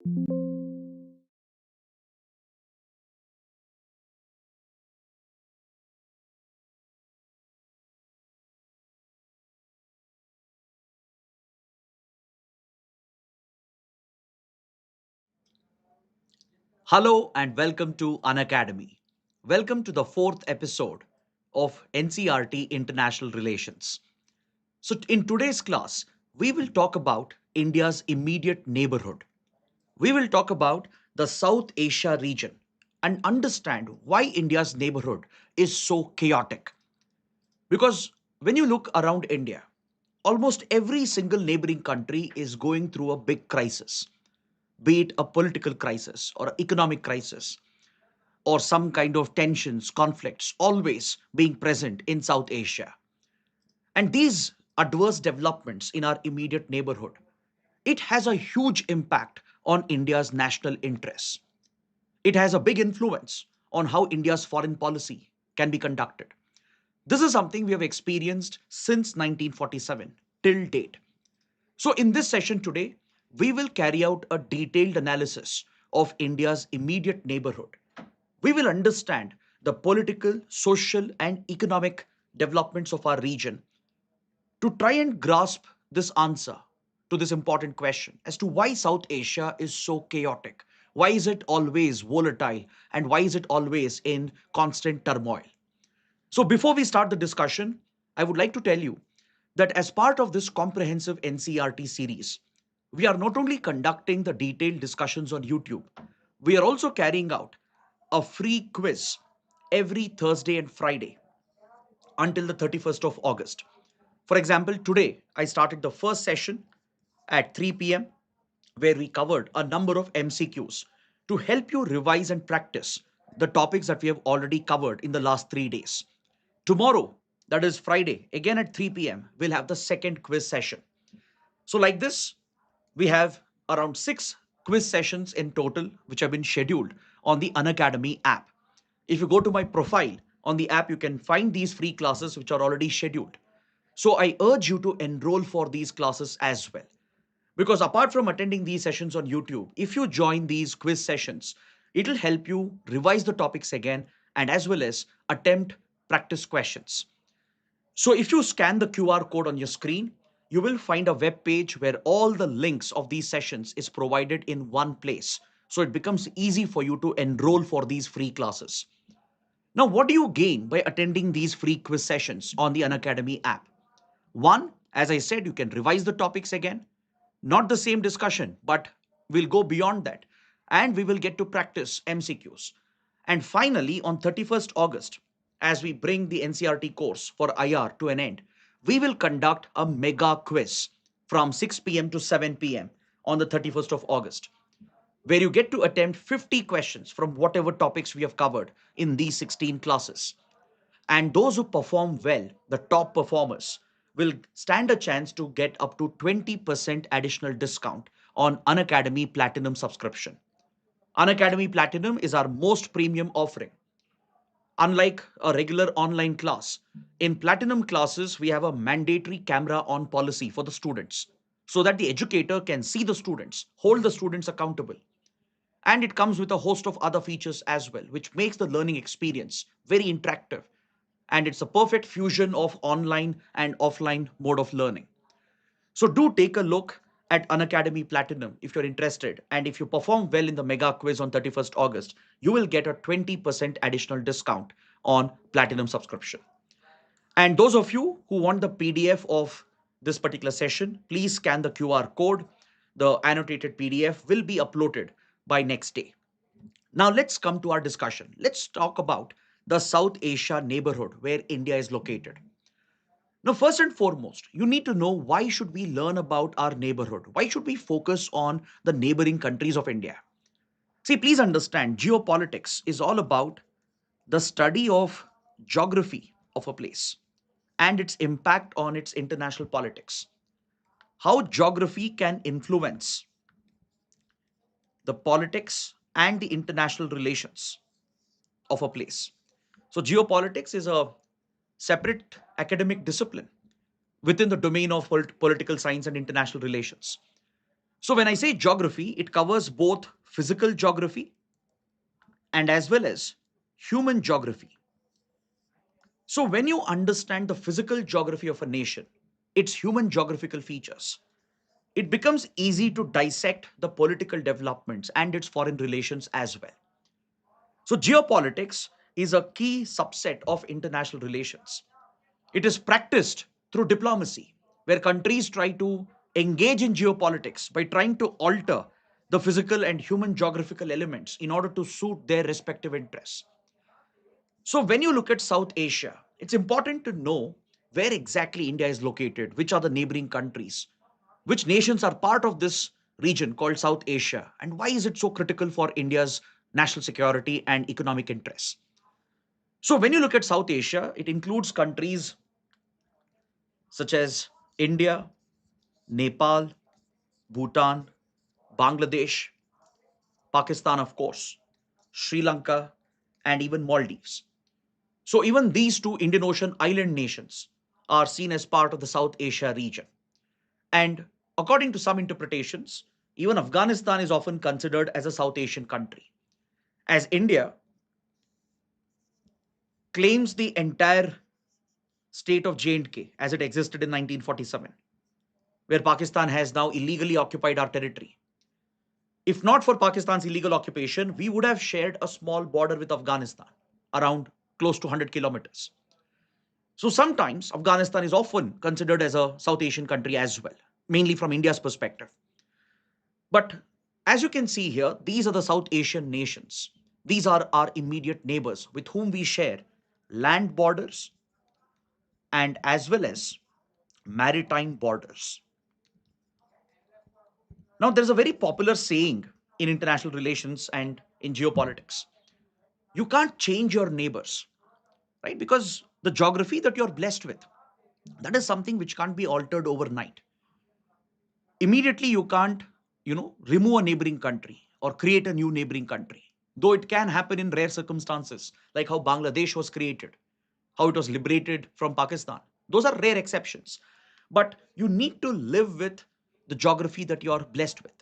Hello and welcome to Unacademy. Welcome to the fourth episode of NCERT International Relations. So, in today's class, we will talk about India's immediate neighborhood. We will talk about the South Asia region and understand why India's neighborhood is so chaotic. Because when you look around India, almost every single neighboring country is going through a big crisis, be it a political crisis or an economic crisis or some kind of tensions, conflicts always being present in South Asia. And these adverse developments in our immediate neighborhood, it has a huge impact on India's national interests. It has a big influence on how India's foreign policy can be conducted. This is something we have experienced since 1947 till date. So, in this session today, we will carry out a detailed analysis of India's immediate neighborhood. We will understand the political, social, and economic developments of our region to try and grasp this answer to this important question as to why South Asia is so chaotic. Why is it always volatile? And why is it always in constant turmoil? So, before we start the discussion, I would like to tell you that as part of this comprehensive NCRT series, we are not only conducting the detailed discussions on YouTube, we are also carrying out a free quiz every Thursday and Friday until the 31st of August. For example, today I started the first session at 3 p.m., where we covered a number of MCQs to help you revise and practice the topics that we have already covered in the last 3 days. Tomorrow, that is Friday, again at 3 p.m., we'll have the second quiz session. So, like this, we have around 6 quiz sessions in total, which have been scheduled on the Unacademy app. If you go to my profile on the app, you can find these free classes which are already scheduled. So, I urge you to enroll for these classes as well. Because apart from attending these sessions on YouTube, if you join these quiz sessions, it'll help you revise the topics again and as well as attempt practice questions. So if you scan the QR code on your screen, you will find a web page where all the links of these sessions is provided in one place. So it becomes easy for you to enroll for these free classes. Now, what do you gain by attending these free quiz sessions on the Unacademy app? One, as I said, you can revise the topics again. Not the same discussion, but we'll go beyond that and we will get to practice MCQs. And finally, on 31st August, as we bring the NCRT course for IR to an end, we will conduct a mega quiz from 6 p.m. to 7 p.m. on the 31st of August, where you get to attempt 50 questions from whatever topics we have covered in these 16 classes. And those who perform well, the top performers, will stand a chance to get up to 20% additional discount on Unacademy Platinum subscription. Unacademy Platinum is our most premium offering. Unlike a regular online class, in Platinum classes, we have a mandatory camera on policy for the students so that the educator can see the students, hold the students accountable. And it comes with a host of other features as well, which makes the learning experience very interactive. And it's a perfect fusion of online and offline mode of learning. So do take a look at Unacademy Platinum if you're interested. And if you perform well in the mega quiz on 31st August, you will get a 20% additional discount on Platinum subscription. And those of you who want the PDF of this particular session, please scan the QR code. The annotated PDF will be uploaded by next day. Now let's come to our discussion. Let's talk about the South Asia neighborhood where India is located. Now, first and foremost, you need to know why should we learn about our neighborhood? Why should we focus on the neighboring countries of India? See, please understand, geopolitics is all about the study of geography of a place and its impact on its international politics. How geography can influence the politics and the international relations of a place. So, geopolitics is a separate academic discipline within the domain of political science and international relations. So when I say geography, it covers both physical geography and as well as human geography. So when you understand the physical geography of a nation, its human geographical features, it becomes easy to dissect the political developments and its foreign relations as well. So geopolitics is a key subset of international relations. It is practiced through diplomacy, where countries try to engage in geopolitics by trying to alter the physical and human geographical elements in order to suit their respective interests. So, when you look at South Asia, it's important to know where exactly India is located, which are the neighboring countries, which nations are part of this region called South Asia, and why is it so critical for India's national security and economic interests. So, when you look at South Asia, it includes countries such as India, Nepal, Bhutan, Bangladesh, Pakistan, of course, Sri Lanka, and even Maldives. So, even these two Indian Ocean island nations are seen as part of the South Asia region. And according to some interpretations, even Afghanistan is often considered as a South Asian country, as India claims the entire state of J&K as it existed in 1947, where Pakistan has now illegally occupied our territory. If not for Pakistan's illegal occupation, we would have shared a small border with Afghanistan, around close to 100 kilometers. So sometimes Afghanistan is often considered as a South Asian country as well, mainly from India's perspective. But as you can see here, these are the South Asian nations. These are our immediate neighbors with whom we share land borders and as well as maritime borders. Now, there's a very popular saying in international relations and in geopolitics: you can't change your neighbors, right? Because the geography that you're blessed with, that is something which can't be altered overnight. Immediately you can't, remove a neighboring country or create a new neighboring country, though it can happen in rare circumstances, like how Bangladesh was created, how it was liberated from Pakistan. Those are rare exceptions, but you need to live with the geography that you are blessed with.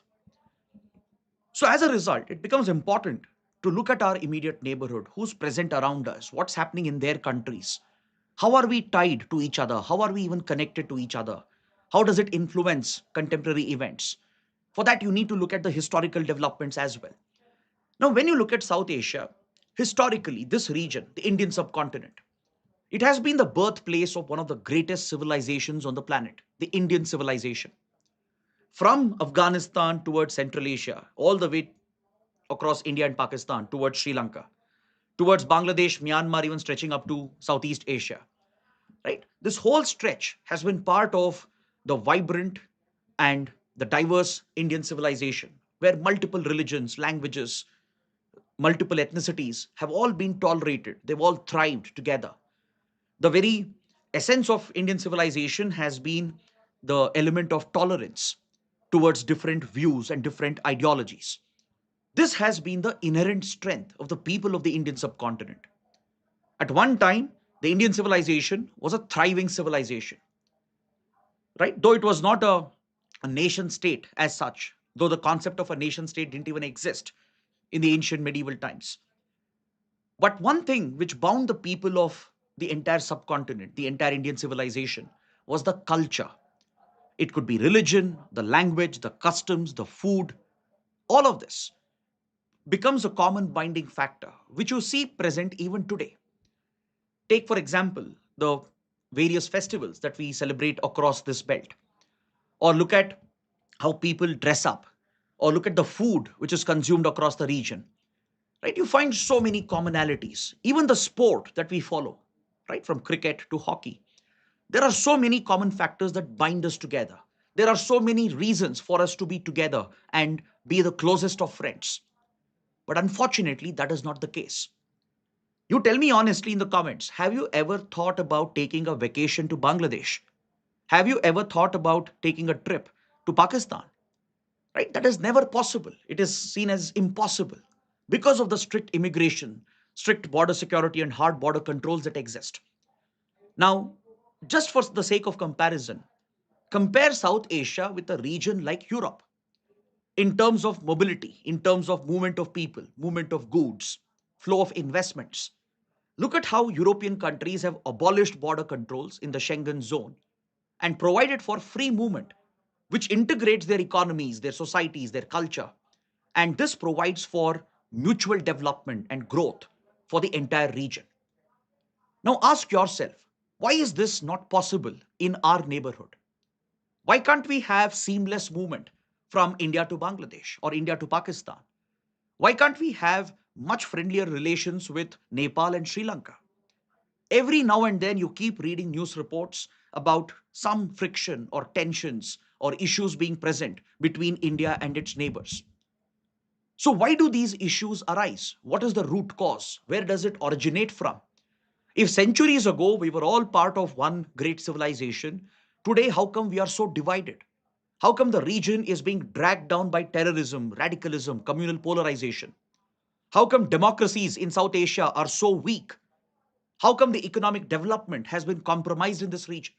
So as a result, it becomes important to look at our immediate neighborhood, who's present around us, what's happening in their countries, how are we tied to each other, how are we even connected to each other, how does it influence contemporary events. For that, you need to look at the historical developments as well. Now, when you look at South Asia, historically, this region, the Indian subcontinent, it has been the birthplace of one of the greatest civilizations on the planet, the Indian civilization. From Afghanistan towards Central Asia, all the way across India and Pakistan towards Sri Lanka, towards Bangladesh, Myanmar, even stretching up to Southeast Asia, right? This whole stretch has been part of the vibrant and the diverse Indian civilization, where multiple religions, languages, multiple ethnicities have all been tolerated. They've all thrived together. The very essence of Indian civilization has been the element of tolerance towards different views and different ideologies. This has been the inherent strength of the people of the Indian subcontinent. At one time, the Indian civilization was a thriving civilization, right? Though it was not a nation state as such, though the concept of a nation state didn't even exist in the ancient medieval times. But one thing which bound the people of the entire subcontinent, the entire Indian civilization, was the culture. It could be religion, the language, the customs, the food, all of this becomes a common binding factor, which you see present even today. Take, for example, the various festivals that we celebrate across this belt, or look at how people dress up, or look at the food which is consumed across the region, right? You find so many commonalities. Even the sport that we follow, right, from cricket to hockey, there are so many common factors that bind us together. There are so many reasons for us to be together and be the closest of friends. But unfortunately, that is not the case. You tell me honestly in the comments, have you ever thought about taking a vacation to Bangladesh? Have you ever thought about taking a trip to Pakistan? Right? That is never possible. It is seen as impossible because of the strict immigration, strict border security, and hard border controls that exist. Now, just for the sake of comparison, compare South Asia with a region like Europe. in terms of mobility, in terms of movement of people, movement of goods, flow of investments. Look at how European countries have abolished border controls in the Schengen zone and provided for free movement, which integrates their economies, their societies, their culture. And this provides for mutual development and growth for the entire region. Now ask yourself, why is this not possible in our neighborhood? Why can't we have seamless movement from India to Bangladesh or India to Pakistan? Why can't we have much friendlier relations with Nepal and Sri Lanka? Every now and then you keep reading news reports about some friction or tensions or issues being present between India and its neighbors. So, why do these issues arise? What is the root cause? Where does it originate from? If centuries ago we were all part of one great civilization, today how come we are so divided? How come the region is being dragged down by terrorism, radicalism, communal polarization? How come democracies in South Asia are so weak? How come the economic development has been compromised in this region?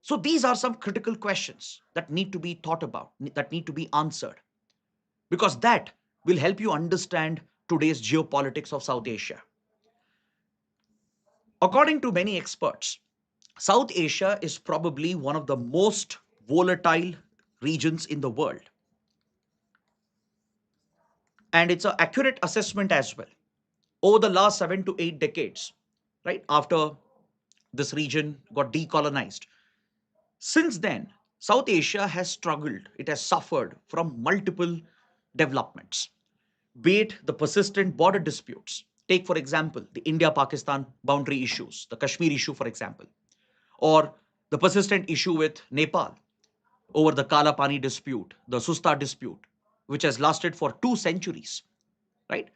So these are some critical questions that need to be thought about, that need to be answered, because that will help you understand today's geopolitics of South Asia. According to many experts, South Asia is probably one of the most volatile regions in the world. And it's an accurate assessment as well. Over the last 7 to 8 decades, right, after this region got decolonized, since then, South Asia has struggled, it has suffered from multiple developments, be it the persistent border disputes. Take, for example, the India Pakistan boundary issues, the Kashmir issue, for example, or the persistent issue with Nepal over the Kala Pani dispute, the Susta dispute, which has lasted for 2 centuries, right?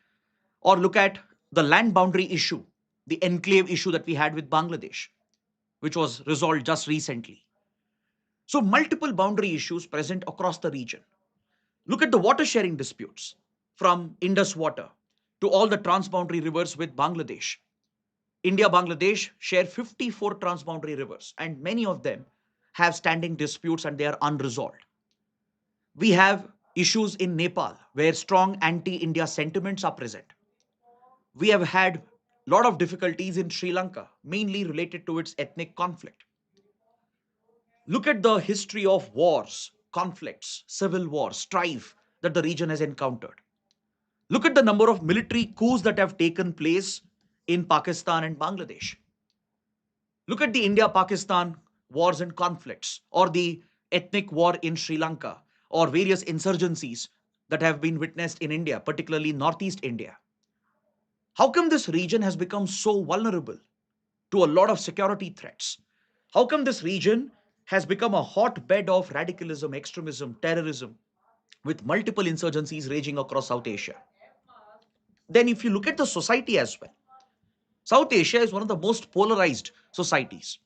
Or look at the land boundary issue, the enclave issue that we had with Bangladesh, which was resolved just recently. So, multiple boundary issues present across the region. Look at the water sharing disputes from Indus water to all the transboundary rivers with Bangladesh. India Bangladesh share 54 transboundary rivers, and many of them have standing disputes and they are unresolved. We have issues in Nepal where strong anti India sentiments are present. We have had a lot of difficulties in Sri Lanka, mainly related to its ethnic conflict. Look at the history of wars, conflicts, civil war, strife that the region has encountered. Look at the number of military coups that have taken place in Pakistan and Bangladesh. Look at the India Pakistan wars and conflicts, or the ethnic war in Sri Lanka, or various insurgencies that have been witnessed in India, particularly Northeast India. How come this region has become so vulnerable to a lot of security threats? How come this region has become a hotbed of radicalism, extremism, terrorism, with multiple insurgencies raging across South Asia? Then, if you look at the society as well, South Asia is one of the most polarized societies,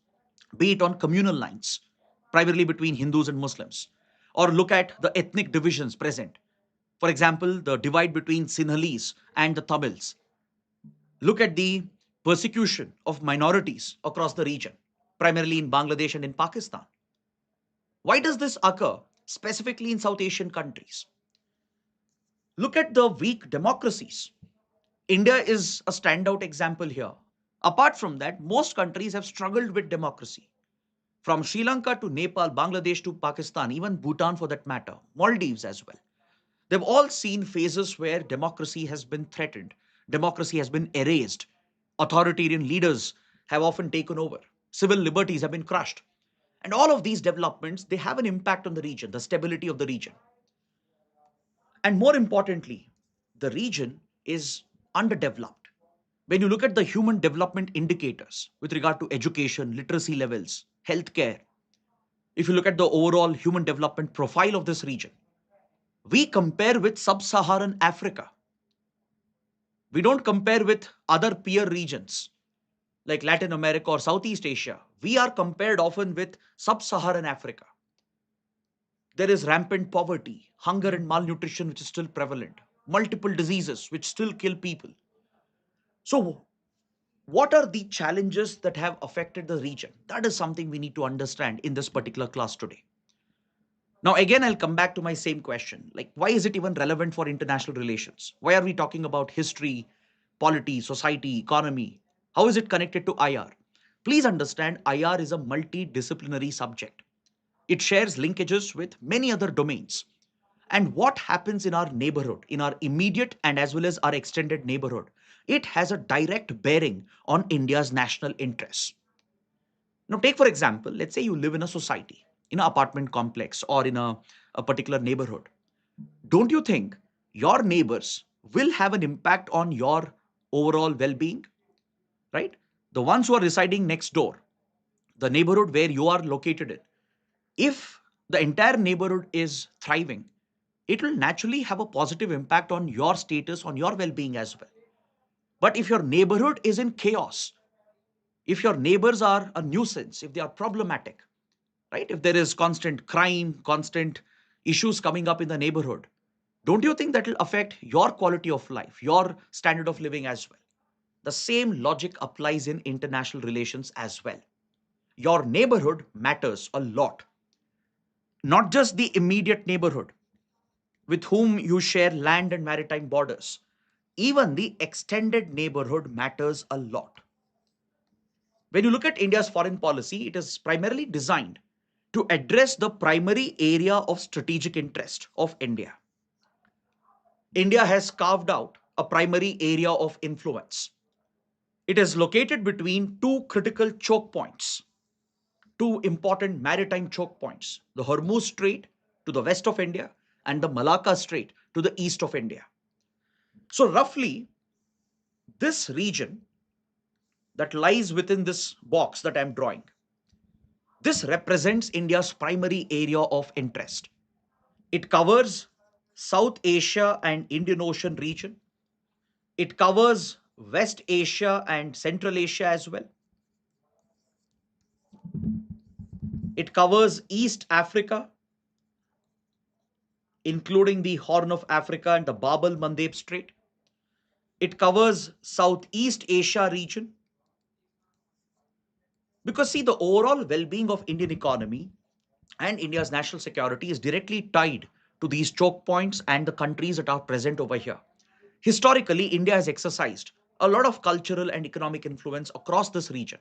be it on communal lines, primarily between Hindus and Muslims, or look at the ethnic divisions present. For example, the divide between Sinhalese and the Tamils. Look at the persecution of minorities across the region, primarily in Bangladesh and in Pakistan. Why does this occur specifically in South Asian countries? Look at the weak democracies. India is a standout example here. Apart from that, most countries have struggled with democracy. From Sri Lanka to Nepal, Bangladesh to Pakistan, even Bhutan for that matter, Maldives as well. They've all seen phases where democracy has been threatened, democracy has been erased, authoritarian leaders have often taken over, civil liberties have been crushed. And all of these developments, they have an impact on the region, the stability of the region. And more importantly, the region is underdeveloped. When you look at the human development indicators with regard to education, literacy levels, healthcare, if you look at the overall human development profile of this region, we compare with sub Saharan Africa. We don't compare with other peer regions like Latin America or Southeast Asia. We are compared often with sub Saharan Africa. There is rampant poverty, hunger, and malnutrition, which is still prevalent, multiple diseases, which still kill people. So, what are the challenges that have affected the region? That is something we need to understand in this particular class today. Now, again, I'll come back to my same question. Like, why is it even relevant for international relations? Why are we talking about history, polity, society, economy? How is it connected to IR? Please understand, IR is a multidisciplinary subject. It shares linkages with many other domains. And what happens in our neighborhood, in our immediate and as well as our extended neighborhood, it has a direct bearing on India's national interests. Now, take for example, let's say you live in a society, in an apartment complex, or in a particular neighborhood. Don't you think your neighbors will have an impact on your overall well being, right? The ones who are residing next door, the neighborhood where you are located in, if the entire neighborhood is thriving, it will naturally have a positive impact on your status, on your well being as well. But if your neighborhood is in chaos, if your neighbors are a nuisance, if they are problematic, right? If there is constant crime, constant issues coming up in the neighborhood, don't you think that will affect your quality of life, your standard of living as well? The same logic applies in international relations as well. Your neighborhood matters a lot, not just the immediate neighborhood with whom you share land and maritime borders. Even the extended neighborhood matters a lot. When you look at India's foreign policy, it is primarily designed to address the primary area of strategic interest of India. India has carved out a primary area of influence. It is located between two critical choke points, two important maritime choke points, the Hormuz Strait to the west of India and the Malacca Strait to the east of India. So, roughly, this region that lies within this box that I'm drawing, this represents India's primary area of interest. It covers South Asia and Indian Ocean region. It covers West Asia and Central Asia as well. It covers East Africa, including the Horn of Africa and the Bab el Mandeb Strait. It covers Southeast Asia region. Because see, the overall well-being of Indian economy and India's national security is directly tied to these choke points and the countries that are present over here. Historically, India has exercised a lot of cultural and economic influence across this region.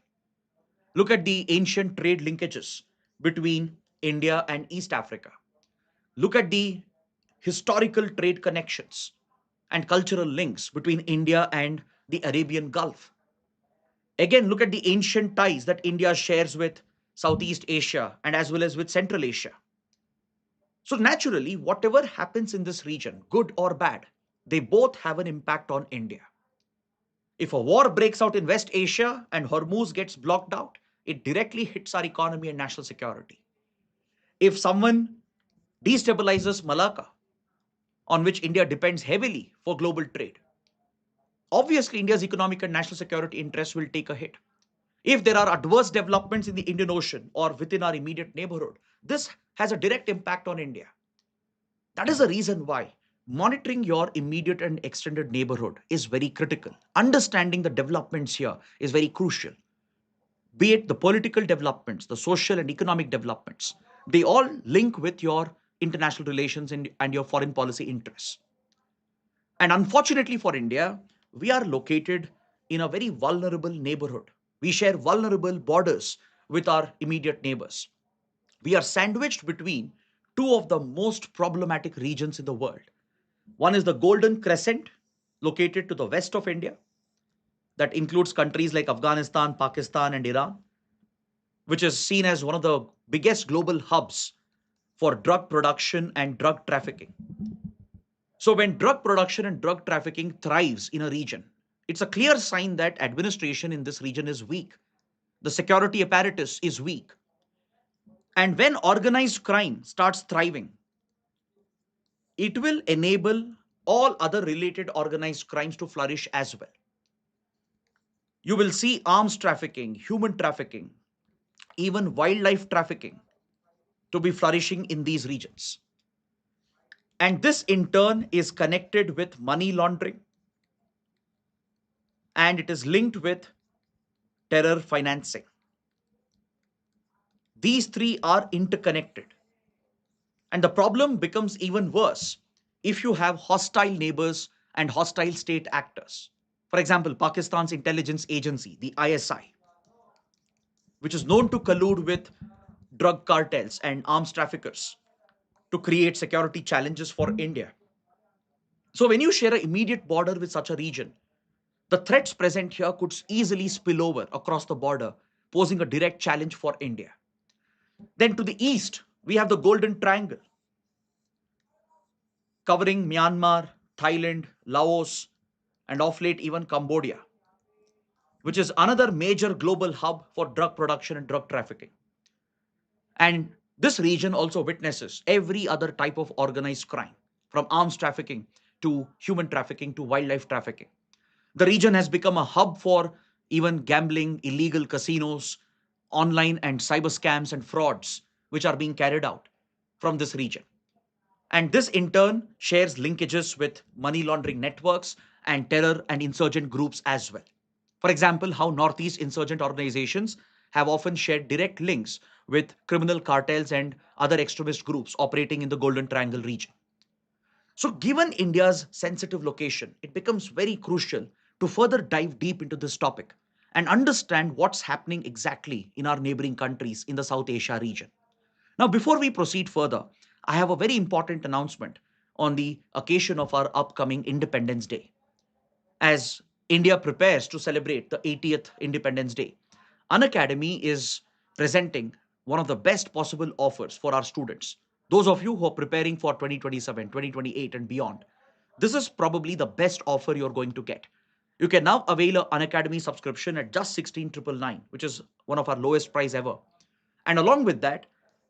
Look at the ancient trade linkages between India and East Africa. Look at the historical trade connections and cultural links between India and the Arabian Gulf. Again, look at the ancient ties that India shares with Southeast Asia and as well as with Central Asia. So, naturally, whatever happens in this region, good or bad, they both have an impact on India. If a war breaks out in West Asia and Hormuz gets blocked out, it directly hits our economy and national security. If someone destabilizes Malacca, on which India depends heavily for global trade, obviously India's economic and national security interests will take a hit. If there are adverse developments in the Indian Ocean or within our immediate neighborhood, this has a direct impact on India. That is the reason why monitoring your immediate and extended neighborhood is very critical. Understanding the developments here is very crucial. Be it the political developments, the social and economic developments, they all link with your international relations and your foreign policy interests. And unfortunately for India, we are located in a very vulnerable neighborhood. We share vulnerable borders with our immediate neighbors. We are sandwiched between two of the most problematic regions in the world. One is the Golden Crescent, located to the west of India, that includes countries like Afghanistan, Pakistan, and Iran, which is seen as one of the biggest global hubs for drug production and drug trafficking. So, when drug production and drug trafficking thrives in a region, it's a clear sign that administration in this region is weak. The security apparatus is weak. And when organized crime starts thriving, it will enable all other related organized crimes to flourish as well. You will see arms trafficking, human trafficking, even wildlife trafficking to be flourishing in these regions. And this in turn is connected with money laundering and it is linked with terror financing. These three are interconnected. And the problem becomes even worse if you have hostile neighbors and hostile state actors. For example, Pakistan's intelligence agency, the ISI, which is known to collude with drug cartels and arms traffickers to create security challenges for India. So, when you share an immediate border with such a region, the threats present here could easily spill over across the border, posing a direct challenge for India. Then to the east, we have the Golden Triangle, covering Myanmar, Thailand, Laos, and of late even Cambodia, which is another major global hub for drug production and drug trafficking. And this region also witnesses every other type of organized crime, from arms trafficking to human trafficking to wildlife trafficking. The region has become a hub for even gambling, illegal casinos, online and cyber scams and frauds, which are being carried out from this region. And this in turn shares linkages with money laundering networks and terror and insurgent groups as well. For example, how Northeast insurgent organizations have often shared direct links with criminal cartels and other extremist groups operating in the Golden Triangle region. So, given India's sensitive location, it becomes very crucial to further dive deep into this topic and understand what's happening exactly in our neighboring countries in the South Asia region. Now, before we proceed further, I have a very important announcement on the occasion of our upcoming Independence Day. As India prepares to celebrate the 80th Independence Day, Unacademy is presenting one of the best possible offers for our students. Those of you who are preparing for 2027, 2028, and beyond, this is probably the best offer you're going to get. You can now avail an Unacademy subscription at just 16,999, which is one of our lowest price ever. And along with that,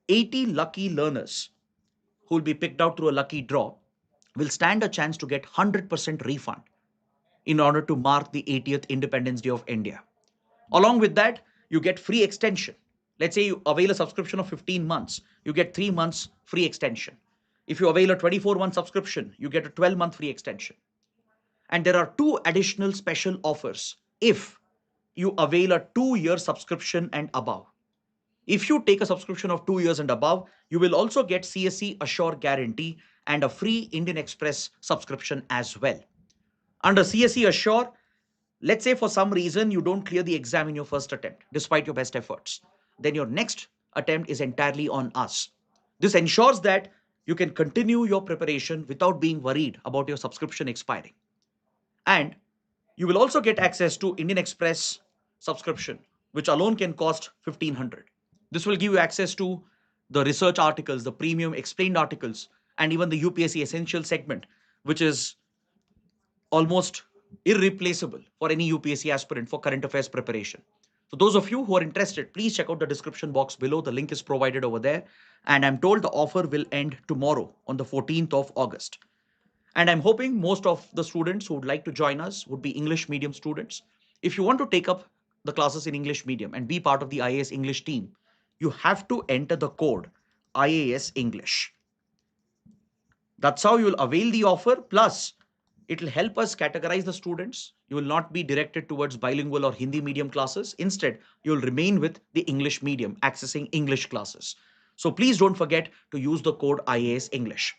80 lucky learners who will be picked out through a lucky draw will stand a chance to get 100% refund in order to mark the 80th Independence Day of India. Along with that, you get free extension. Let's say you avail a subscription of 15 months, you get 3 months free extension. If you avail a 24-month subscription, you get a 12-month free extension. And there are two additional special offers if you avail a 2-year subscription and above. If you take a subscription of 2 years and above, you will also get CSE Assure Guarantee and a free Indian Express subscription as well. Under CSE Assure, let's say for some reason you don't clear the exam in your first attempt, despite your best efforts, then your next attempt is entirely on us. This ensures that you can continue your preparation without being worried about your subscription expiring. And you will also get access to Indian Express subscription, which alone can cost 1500. This will give you access to the research articles, the premium explained articles, and even the UPSC Essential segment, which is almost irreplaceable for any UPSC aspirant for current affairs preparation. So those of you who are interested, please check out the description box below. The link is provided over there. And I'm told the offer will end tomorrow on the 14th of August. And I'm hoping most of the students who would like to join us would be English medium students. If you want to take up the classes in English medium and be part of the IAS English team, you have to enter the code IAS English. That's how you will avail the offer. Plus, it will help us categorize the students. You will not be directed towards bilingual or Hindi medium classes. Instead, you will remain with the English medium, accessing English classes. So please don't forget to use the code IAS English.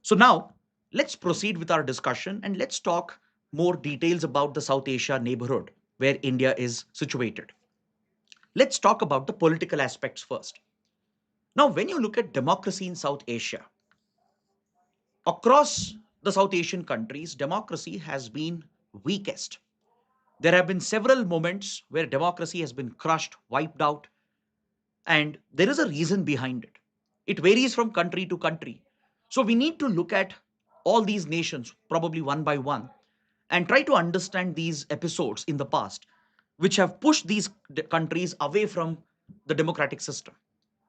So now, let's proceed with our discussion and let's talk more details about the South Asia neighborhood where India is situated. Let's talk about the political aspects first. Now, when you look at democracy in South Asia, across the South Asian countries, democracy has been weakest. There have been several moments where democracy has been crushed, wiped out, and there is a reason behind it. It varies from country to country. So we need to look at all these nations, probably one by one, and try to understand these episodes in the past, which have pushed these countries away from the democratic system.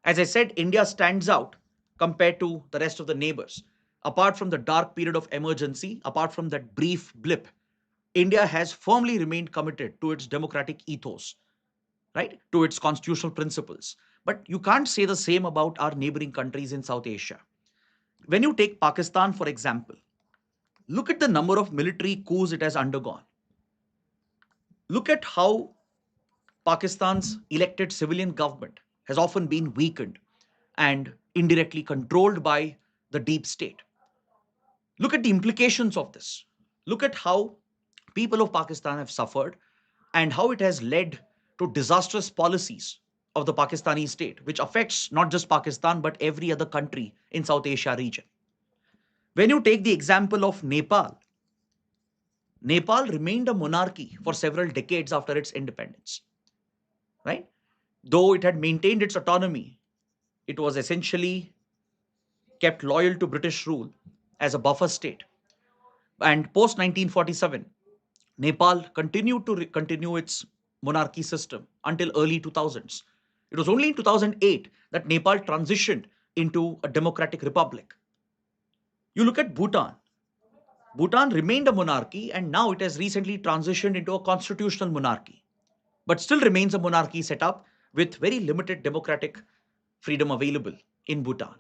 As I said, India stands out compared to the rest of the neighbors. Apart from the dark period of emergency, apart from that brief blip, India has firmly remained committed to its democratic ethos, right? To its constitutional principles. But you can't say the same about our neighboring countries in South Asia. When you take Pakistan, for example, look at the number of military coups it has undergone. Look at how Pakistan's elected civilian government has often been weakened and indirectly controlled by the deep state. Look at the implications of this. Look at how people of Pakistan have suffered and how it has led to disastrous policies of the Pakistani state, which affects not just Pakistan but every other country in South Asia region. When you take the example of Nepal, Nepal remained a monarchy for several decades after its independence, right? Though it had maintained its autonomy, it was essentially kept loyal to British rule as a buffer state. And post 1947, Nepal continued to continue its monarchy system until early 2000s. It was only in 2008 that Nepal transitioned into a democratic republic. You look at Bhutan. Bhutan remained a monarchy and now it has recently transitioned into a constitutional monarchy, but still remains a monarchy setup with very limited democratic freedom available in Bhutan.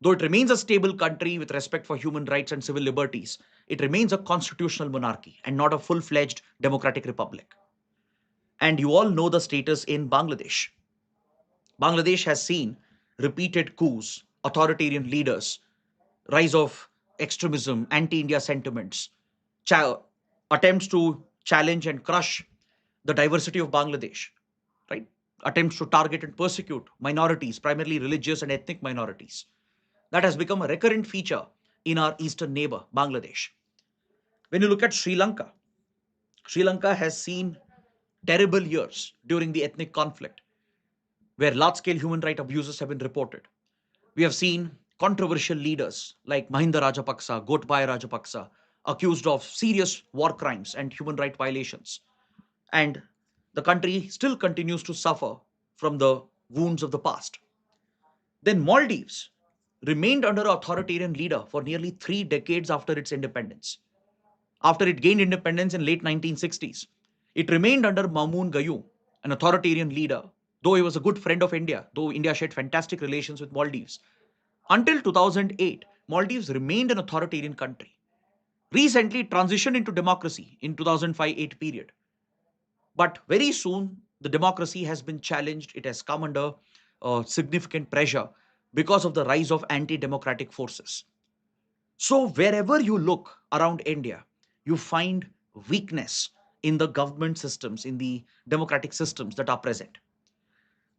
Though it remains a stable country with respect for human rights and civil liberties, it remains a constitutional monarchy and not a full fledged democratic republic. And you all know the status in Bangladesh. Bangladesh has seen repeated coups, authoritarian leaders, rise of extremism, anti India sentiments, cha- attempts to challenge and crush the diversity of Bangladesh, right? Attempts to target and persecute minorities, primarily religious and ethnic minorities. That has become a recurrent feature in our eastern neighbor, Bangladesh. When you look at Sri Lanka, Sri Lanka has seen terrible years during the ethnic conflict where large scale human rights abuses have been reported. We have seen controversial leaders like Mahinda Rajapaksa, Gotabaya Rajapaksa, accused of serious war crimes and human rights violations. And the country still continues to suffer from the wounds of the past. Then Maldives remained under an authoritarian leader for nearly 3 decades after its independence. After it gained independence in late 1960s, it remained under Mamoon Gayoom, an authoritarian leader, though he was a good friend of India, though India shared fantastic relations with Maldives. Until 2008, Maldives remained an authoritarian country. Recently, it transitioned into democracy in 2005-8 period. But very soon, the democracy has been challenged. It has come under significant pressure because of the rise of anti-democratic forces. So wherever you look around India, you find weakness in the government systems, in the democratic systems that are present.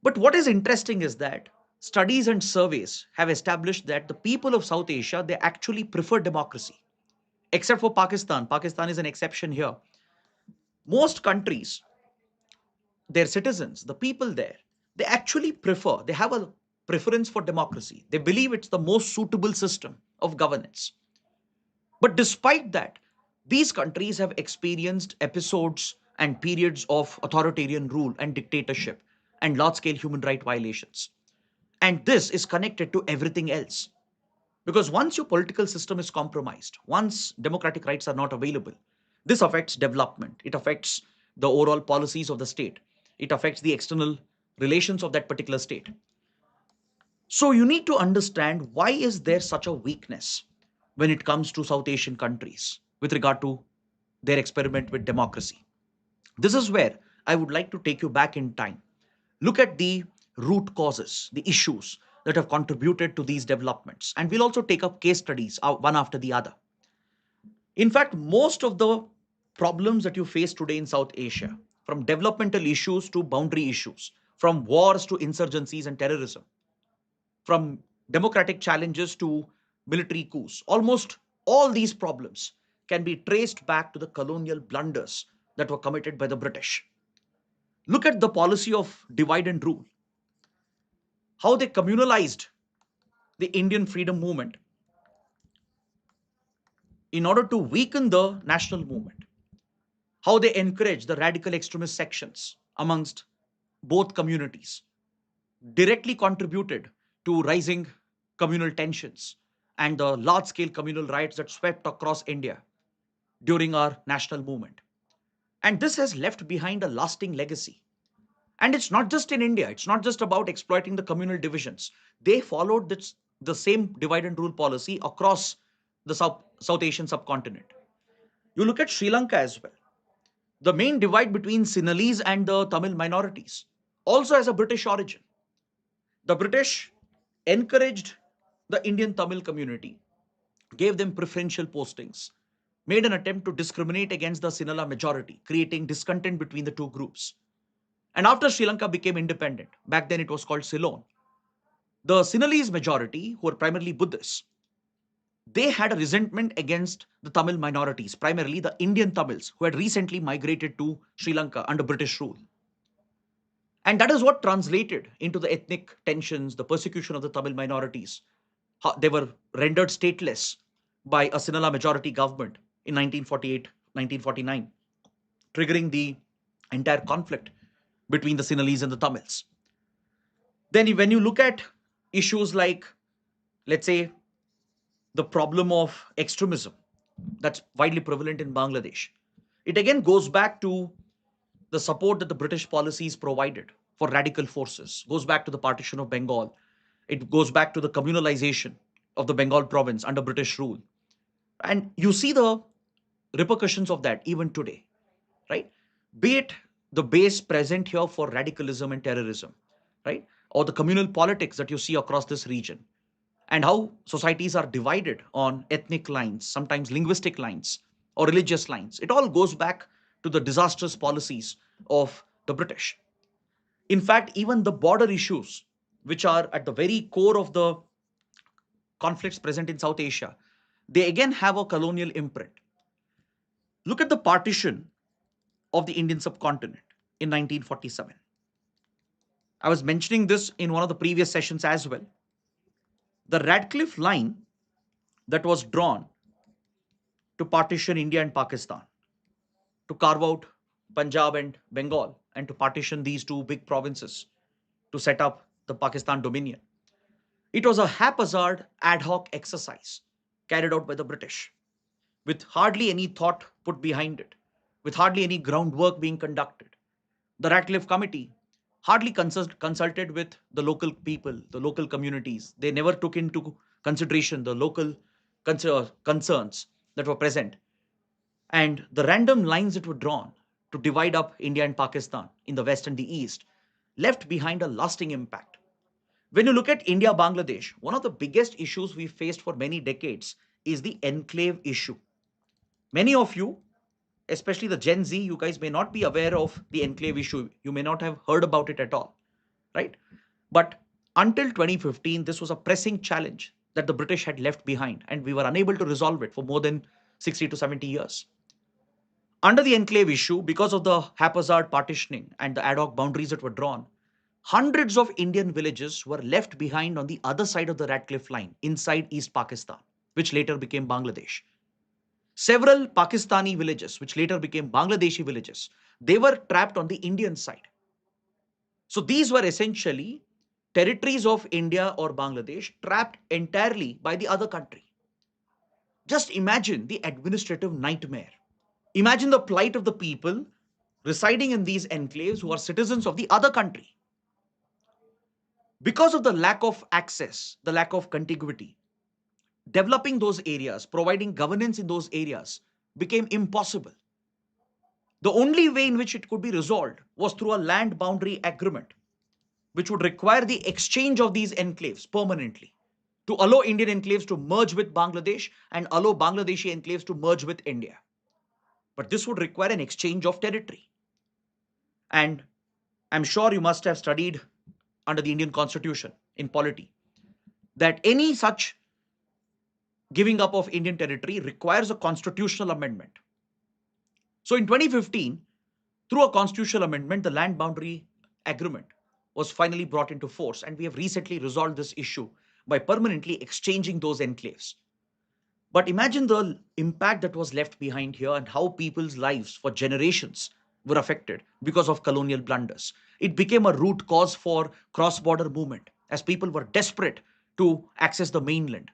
But what is interesting is that studies and surveys have established that the people of South Asia, they actually prefer democracy. Except for Pakistan. Pakistan is an exception here. Most countries, their citizens, the people there, they actually prefer, they have a preference for democracy. They believe it's the most suitable system of governance. But despite that, these countries have experienced episodes and periods of authoritarian rule and dictatorship and large scale human rights violations. And this is connected to everything else. Because once your political system is compromised, once democratic rights are not available, this affects development. It affects the overall policies of the state. It affects the external relations of that particular state. So you need to understand why is there such a weakness when it comes to South Asian countries with regard to their experiment with democracy. This is where I would like to take you back in time. Look at the root causes, the issues that have contributed to these developments. And we'll also take up case studies one after the other. In fact, most of the problems that you face today in South Asia, from developmental issues to boundary issues, from wars to insurgencies and terrorism, from democratic challenges to military coups, almost all these problems can be traced back to the colonial blunders that were committed by the British. Look at the policy of divide and rule, how they communalized the Indian freedom movement in order to weaken the national movement, how they encouraged the radical extremist sections amongst both communities, directly contributed to rising communal tensions and the large scale communal riots that swept across India during our national movement. And this has left behind a lasting legacy. And it's not just in India, it's not just about exploiting the communal divisions. They followed the same divide and rule policy across the South Asian subcontinent. You look at Sri Lanka as well. The main divide between Sinhalese and the Tamil minorities also has a British origin. The British encouraged the Indian Tamil community, gave them preferential postings, made an attempt to discriminate against the Sinhala majority, creating discontent between the two groups. And after Sri Lanka became independent, back then it was called Ceylon, the Sinhalese majority, who were primarily Buddhists, they had a resentment against the Tamil minorities, primarily the Indian Tamils who had recently migrated to Sri Lanka under British rule. And that is what translated into the ethnic tensions, the persecution of the Tamil minorities. They were rendered stateless by a Sinhala majority government in 1948, 1949, triggering the entire conflict between the Sinhalese and the Tamils. Then, when you look at issues like, let's say, the problem of extremism that's widely prevalent in Bangladesh, it again goes back to the support that the British policies provided for radical forces, goes back to the partition of Bengal. It goes back to the communalization of the Bengal province under British rule. And you see the repercussions of that even today, right? Be it the base present here for radicalism and terrorism, right? Or the communal politics that you see across this region, and how societies are divided on ethnic lines, sometimes linguistic lines or religious lines. It all goes back to the disastrous policies of the British. In fact, even the border issues, which are at the very core of the conflicts present in South Asia, they again have a colonial imprint. Look at the partition of the Indian subcontinent in 1947. I was mentioning this in one of the previous sessions as well. The Radcliffe line that was drawn to partition India and Pakistan, to carve out Punjab and Bengal, and to partition these two big provinces to set up the Pakistan Dominion. It was a haphazard ad hoc exercise carried out by the British, with hardly any thought put behind it, with hardly any groundwork being conducted. The Radcliffe Committee hardly consulted with the local people, the local communities. They never took into consideration the local concerns that were present. And the random lines that were drawn to divide up India and Pakistan in the west and the east left behind a lasting impact. When you look at India Bangladesh, one of the biggest issues we faced for many decades is the enclave issue. Many of you, especially the Gen Z, you guys may not be aware of the enclave issue. You may not have heard about it at all, right? But until 2015, this was a pressing challenge that the British had left behind, and we were unable to resolve it for more than 60 to 70 years. Under the enclave issue, because of the haphazard partitioning and the ad hoc boundaries that were drawn, hundreds of Indian villages were left behind on the other side of the Radcliffe line inside East Pakistan, which later became Bangladesh. Several Pakistani villages, which later became Bangladeshi villages, they were trapped on the Indian side. So these were essentially territories of India or Bangladesh trapped entirely by the other country. Just imagine the administrative nightmare. Imagine the plight of the people residing in these enclaves who are citizens of the other country. Because of the lack of access, the lack of contiguity, developing those areas, providing governance in those areas became impossible. The only way in which it could be resolved was through a land boundary agreement, which would require the exchange of these enclaves permanently to allow Indian enclaves to merge with Bangladesh and allow Bangladeshi enclaves to merge with India. But this would require an exchange of territory. And I'm sure you must have studied under the Indian Constitution in polity that any such giving up of Indian territory requires a constitutional amendment. So in 2015, through a constitutional amendment, the land boundary agreement was finally brought into force, and we have recently resolved this issue by permanently exchanging those enclaves. But imagine the impact that was left behind here and how people's lives for generations were affected because of colonial blunders. It became a root cause for cross-border movement as people were desperate to access the mainland.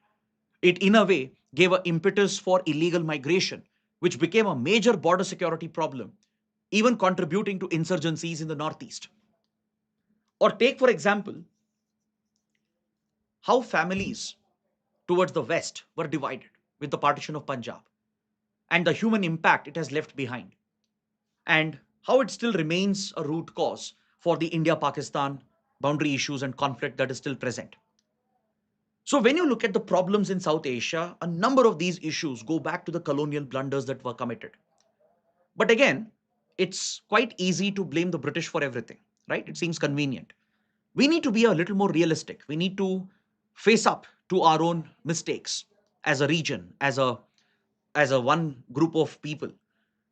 It, in a way, gave an impetus for illegal migration, which became a major border security problem, even contributing to insurgencies in the Northeast. Or take, for example, how families towards the West were divided with the partition of Punjab and the human impact it has left behind, and how it still remains a root cause for the India Pakistan boundary issues and conflict that is still present. So when you look at the problems in South Asia, a number of these issues go back to the colonial blunders that were committed. But again, it's quite easy to blame the British for everything, right? It seems convenient. We need to be a little more realistic. We need to face up to our own mistakes as a region, as a one group of people,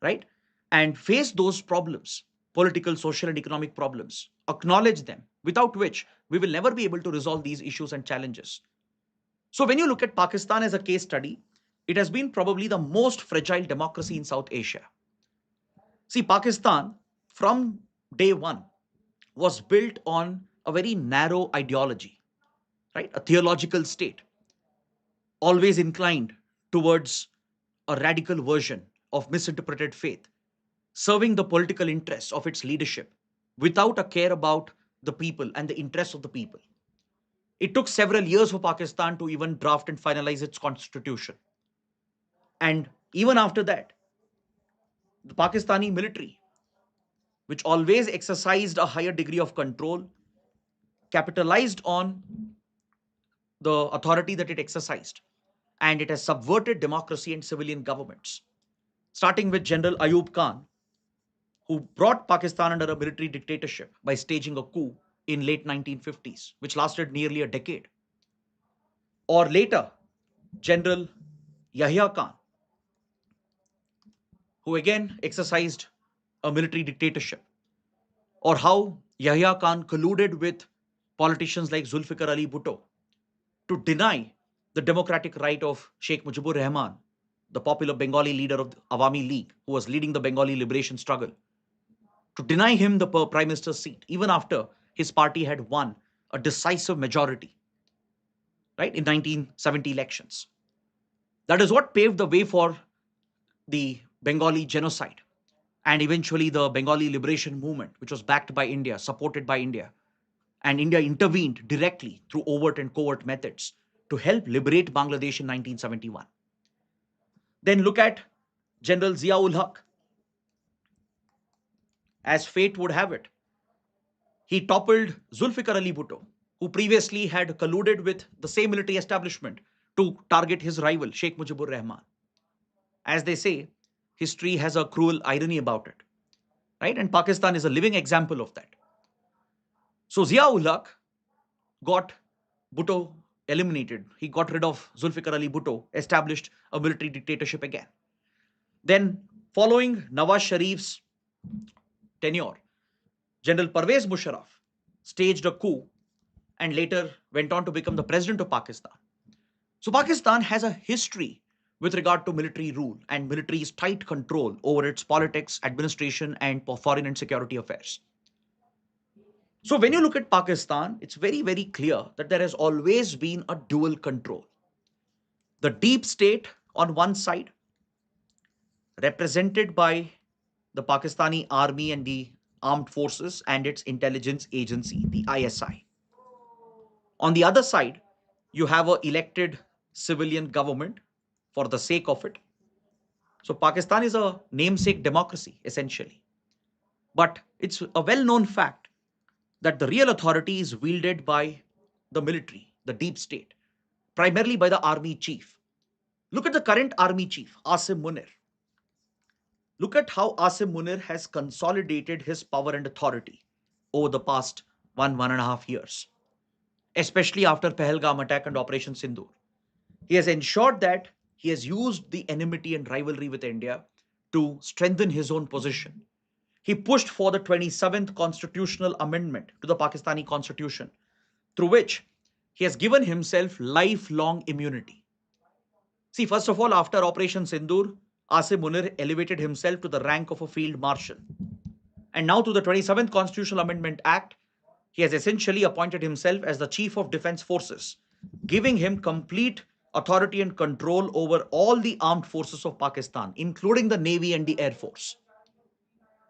right? And face those problems, political, social, and economic problems, acknowledge them, without which we will never be able to resolve these issues and challenges. So when you look at Pakistan as a case study, it has been probably the most fragile democracy in South Asia. See, Pakistan from day one was built on a very narrow ideology, right? A theological state, always inclined towards a radical version of misinterpreted faith, serving the political interests of its leadership without a care about the people and the interests of the people. It took several years for Pakistan to even draft and finalize its constitution. And even after that, the Pakistani military, which always exercised a higher degree of control, capitalized on the authority that it exercised, and it has subverted democracy and civilian governments, starting with General Ayub Khan, who brought Pakistan under a military dictatorship by staging a coup in late 1950s, which lasted nearly a decade. Or later, General Yahya Khan, who again exercised a military dictatorship. Or how Yahya Khan colluded with politicians like Zulfikar Ali Bhutto to deny the democratic right of Sheikh Mujibur Rahman, the popular Bengali leader of the Awami League, who was leading the Bengali liberation struggle, to deny him the prime minister's seat, even after his party had won a decisive majority, right, in 1970 elections. That is what paved the way for the Bengali genocide and eventually the Bengali liberation movement, which was backed by India, supported by India. And India intervened directly through overt and covert methods to help liberate Bangladesh in 1971. Then look at General Zia-ul Haq. As fate would have it, he toppled Zulfikar Ali Bhutto, who previously had colluded with the same military establishment to target his rival, Sheikh Mujibur Rahman. As they say, history has a cruel irony about it, right? And Pakistan is a living example of that. So Zia-ul Haq got Bhutto eliminated. He got rid of Zulfikar Ali Bhutto, established a military dictatorship again. Then, following Nawaz Sharif's tenure, General Pervez Musharraf staged a coup and later went on to become the president of Pakistan. So Pakistan has a history with regard to military rule and military's tight control over its politics, administration, and foreign and security affairs. So when you look at Pakistan, it's very, very clear that there has always been a dual control. The deep state on one side, represented by the Pakistani army and the armed forces and its intelligence agency, the ISI. On the other side, you have an elected civilian government for the sake of it. So Pakistan is a namesake democracy, essentially. But it's a well-known fact that the real authority is wielded by the military, the deep state, primarily by the army chief. Look at the current army chief, Asim Munir. Look at how Asim Munir has consolidated his power and authority over the past 1.5 years, especially after Pahalgam attack and Operation Sindoor. He has ensured that he has used the enmity and rivalry with India to strengthen his own position. He pushed for the 27th constitutional amendment to the Pakistani constitution, through which he has given himself lifelong immunity. See, first of all, after Operation Sindoor, Asim Munir elevated himself to the rank of a field marshal. And now, through the 27th Constitutional Amendment Act, he has essentially appointed himself as the Chief of Defense Forces, giving him complete authority and control over all the armed forces of Pakistan, including the Navy and the Air Force.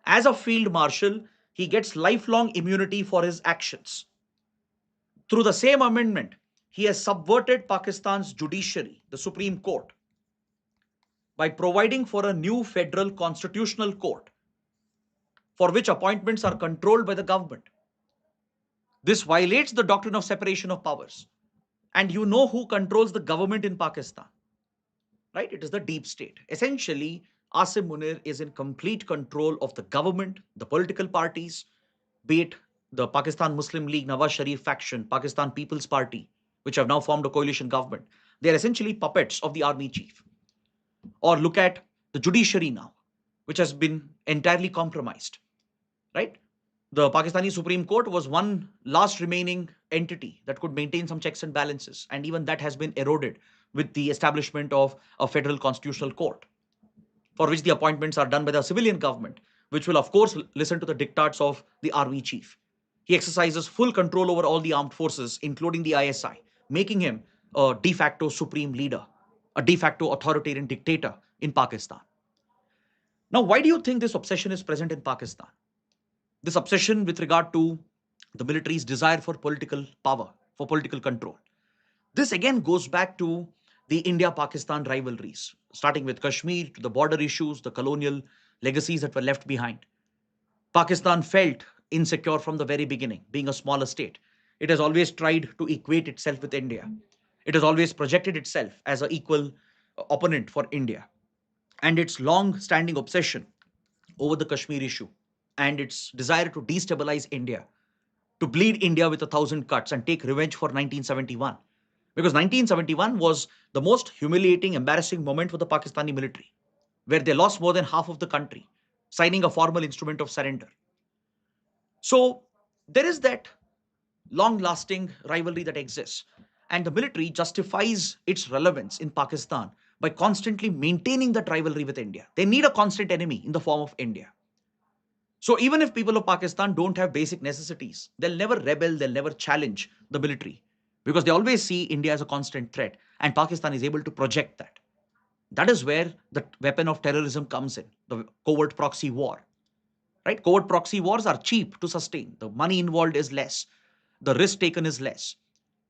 As a field marshal, he gets lifelong immunity for his actions. Through the same amendment, he has subverted Pakistan's judiciary, the Supreme Court, by providing for a new federal constitutional court, for which appointments are controlled by the government. This violates the doctrine of separation of powers And you know who controls the government in Pakistan, right? It is the deep state. Essentially, Asim Munir is in complete control of the government, the political parties, be it the Pakistan Muslim League, Nawaz Sharif faction, Pakistan People's Party, which have now formed a coalition government. They are essentially puppets of the army chief. Or look at the judiciary now, which has been entirely compromised, right? The Pakistani Supreme Court was one last remaining entity that could maintain some checks and balances, and even that has been eroded with the establishment of a federal constitutional court, for which the appointments are done by the civilian government, which will, of course, listen to the diktats of the army chief. He exercises full control over all the armed forces, including the ISI, making him a de facto supreme leader, a de facto authoritarian dictator in Pakistan. Now, why do you think this obsession is present in Pakistan? This obsession with regard to the military's desire for political power, for political control. This again goes back to the India Pakistan rivalries, starting with Kashmir to the border issues, the colonial legacies that were left behind. Pakistan felt insecure from the very beginning, being a smaller state. It has always tried to equate itself with India. It has always projected itself as an equal opponent for India. And its long standing obsession over the Kashmir issue and its desire to destabilize India, to bleed India with 1,000 cuts and take revenge for 1971. Because 1971 was the most humiliating, embarrassing moment for the Pakistani military, where they lost more than half of the country, signing a formal instrument of surrender. So there is that long lasting rivalry that exists. And the military justifies its relevance in Pakistan by constantly maintaining that rivalry with India. They need a constant enemy in the form of India. So even if people of Pakistan don't have basic necessities, they'll never rebel, they'll never challenge the military because they always see India as a constant threat and Pakistan is able to project that. That is where the weapon of terrorism comes in, the covert proxy war, right? Covert proxy wars are cheap to sustain. The money involved is less. The risk taken is less.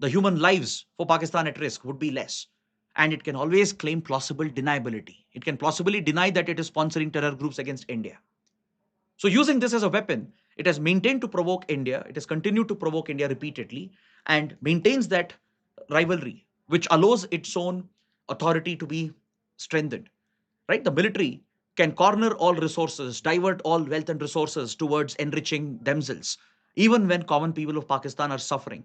The human lives for Pakistan at risk would be less. And it can always claim plausible deniability. It can plausibly deny that it is sponsoring terror groups against India. So, using this as a weapon, it has maintained to provoke India, it has continued to provoke India repeatedly, and maintains that rivalry, which allows its own authority to be strengthened. Right? The military can corner all resources, divert all wealth and resources towards enriching themselves, even when common people of Pakistan are suffering.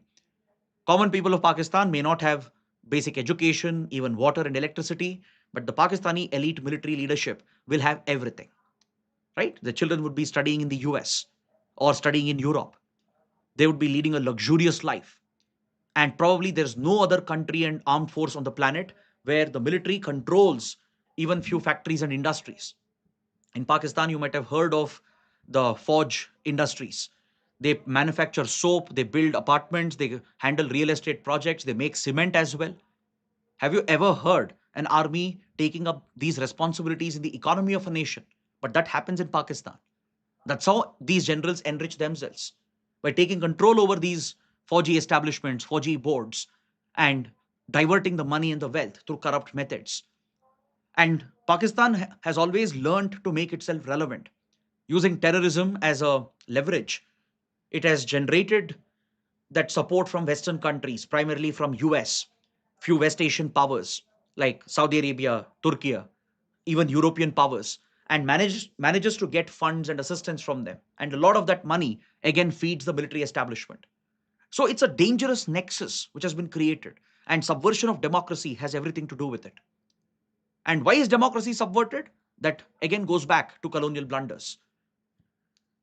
Common people of Pakistan may not have basic education, even water and electricity, but the Pakistani elite military leadership will have everything, right? The children would be studying in the US or studying in Europe. They would be leading a luxurious life. And probably there's no other country and armed force on the planet where the military controls even few factories and industries. In Pakistan, you might have heard of the Forge Industries. They manufacture soap, they build apartments, they handle real estate projects, they make cement as well. Have you ever heard an army taking up these responsibilities in the economy of a nation? But that happens in Pakistan. That's how these generals enrich themselves by taking control over these 4G establishments, 4G boards, and diverting the money and the wealth through corrupt methods. And Pakistan has always learned to make itself relevant using terrorism as a leverage. It has generated that support from Western countries, primarily from US, few West Asian powers like Saudi Arabia, Turkey, even European powers, and manages to get funds and assistance from them. And a lot of that money again feeds the military establishment. So it's a dangerous nexus which has been created, and subversion of democracy has everything to do with it. And why is democracy subverted? That again goes back to colonial blunders.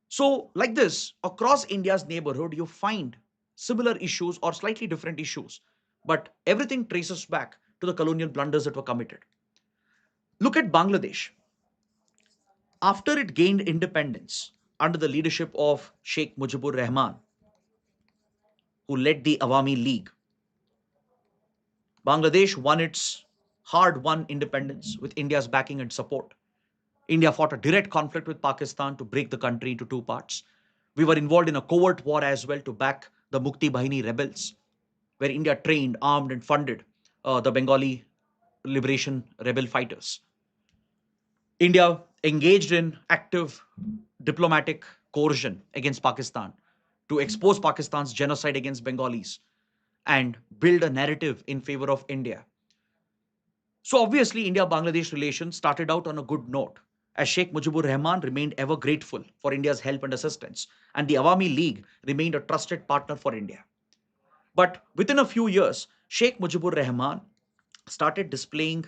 So, like this, across India's neighborhood, you find similar issues or slightly different issues, but everything traces back to the colonial blunders that were committed. Look at Bangladesh. After it gained independence under the leadership of Sheikh Mujibur Rahman, who led the Awami League, Bangladesh won its hard won independence with India's backing and support. India fought a direct conflict with Pakistan to break the country into two parts. We were involved in a covert war as well to back the Mukti Bahini rebels, where India trained, armed, and funded the Bengali liberation rebel fighters. India engaged in active diplomatic coercion against Pakistan to expose Pakistan's genocide against Bengalis and build a narrative in favor of India. So obviously, India-Bangladesh relations started out on a good note, as Sheikh Mujibur Rahman remained ever grateful for India's help and assistance, and the Awami League remained a trusted partner for India. But within a few years, Sheikh Mujibur Rahman started displaying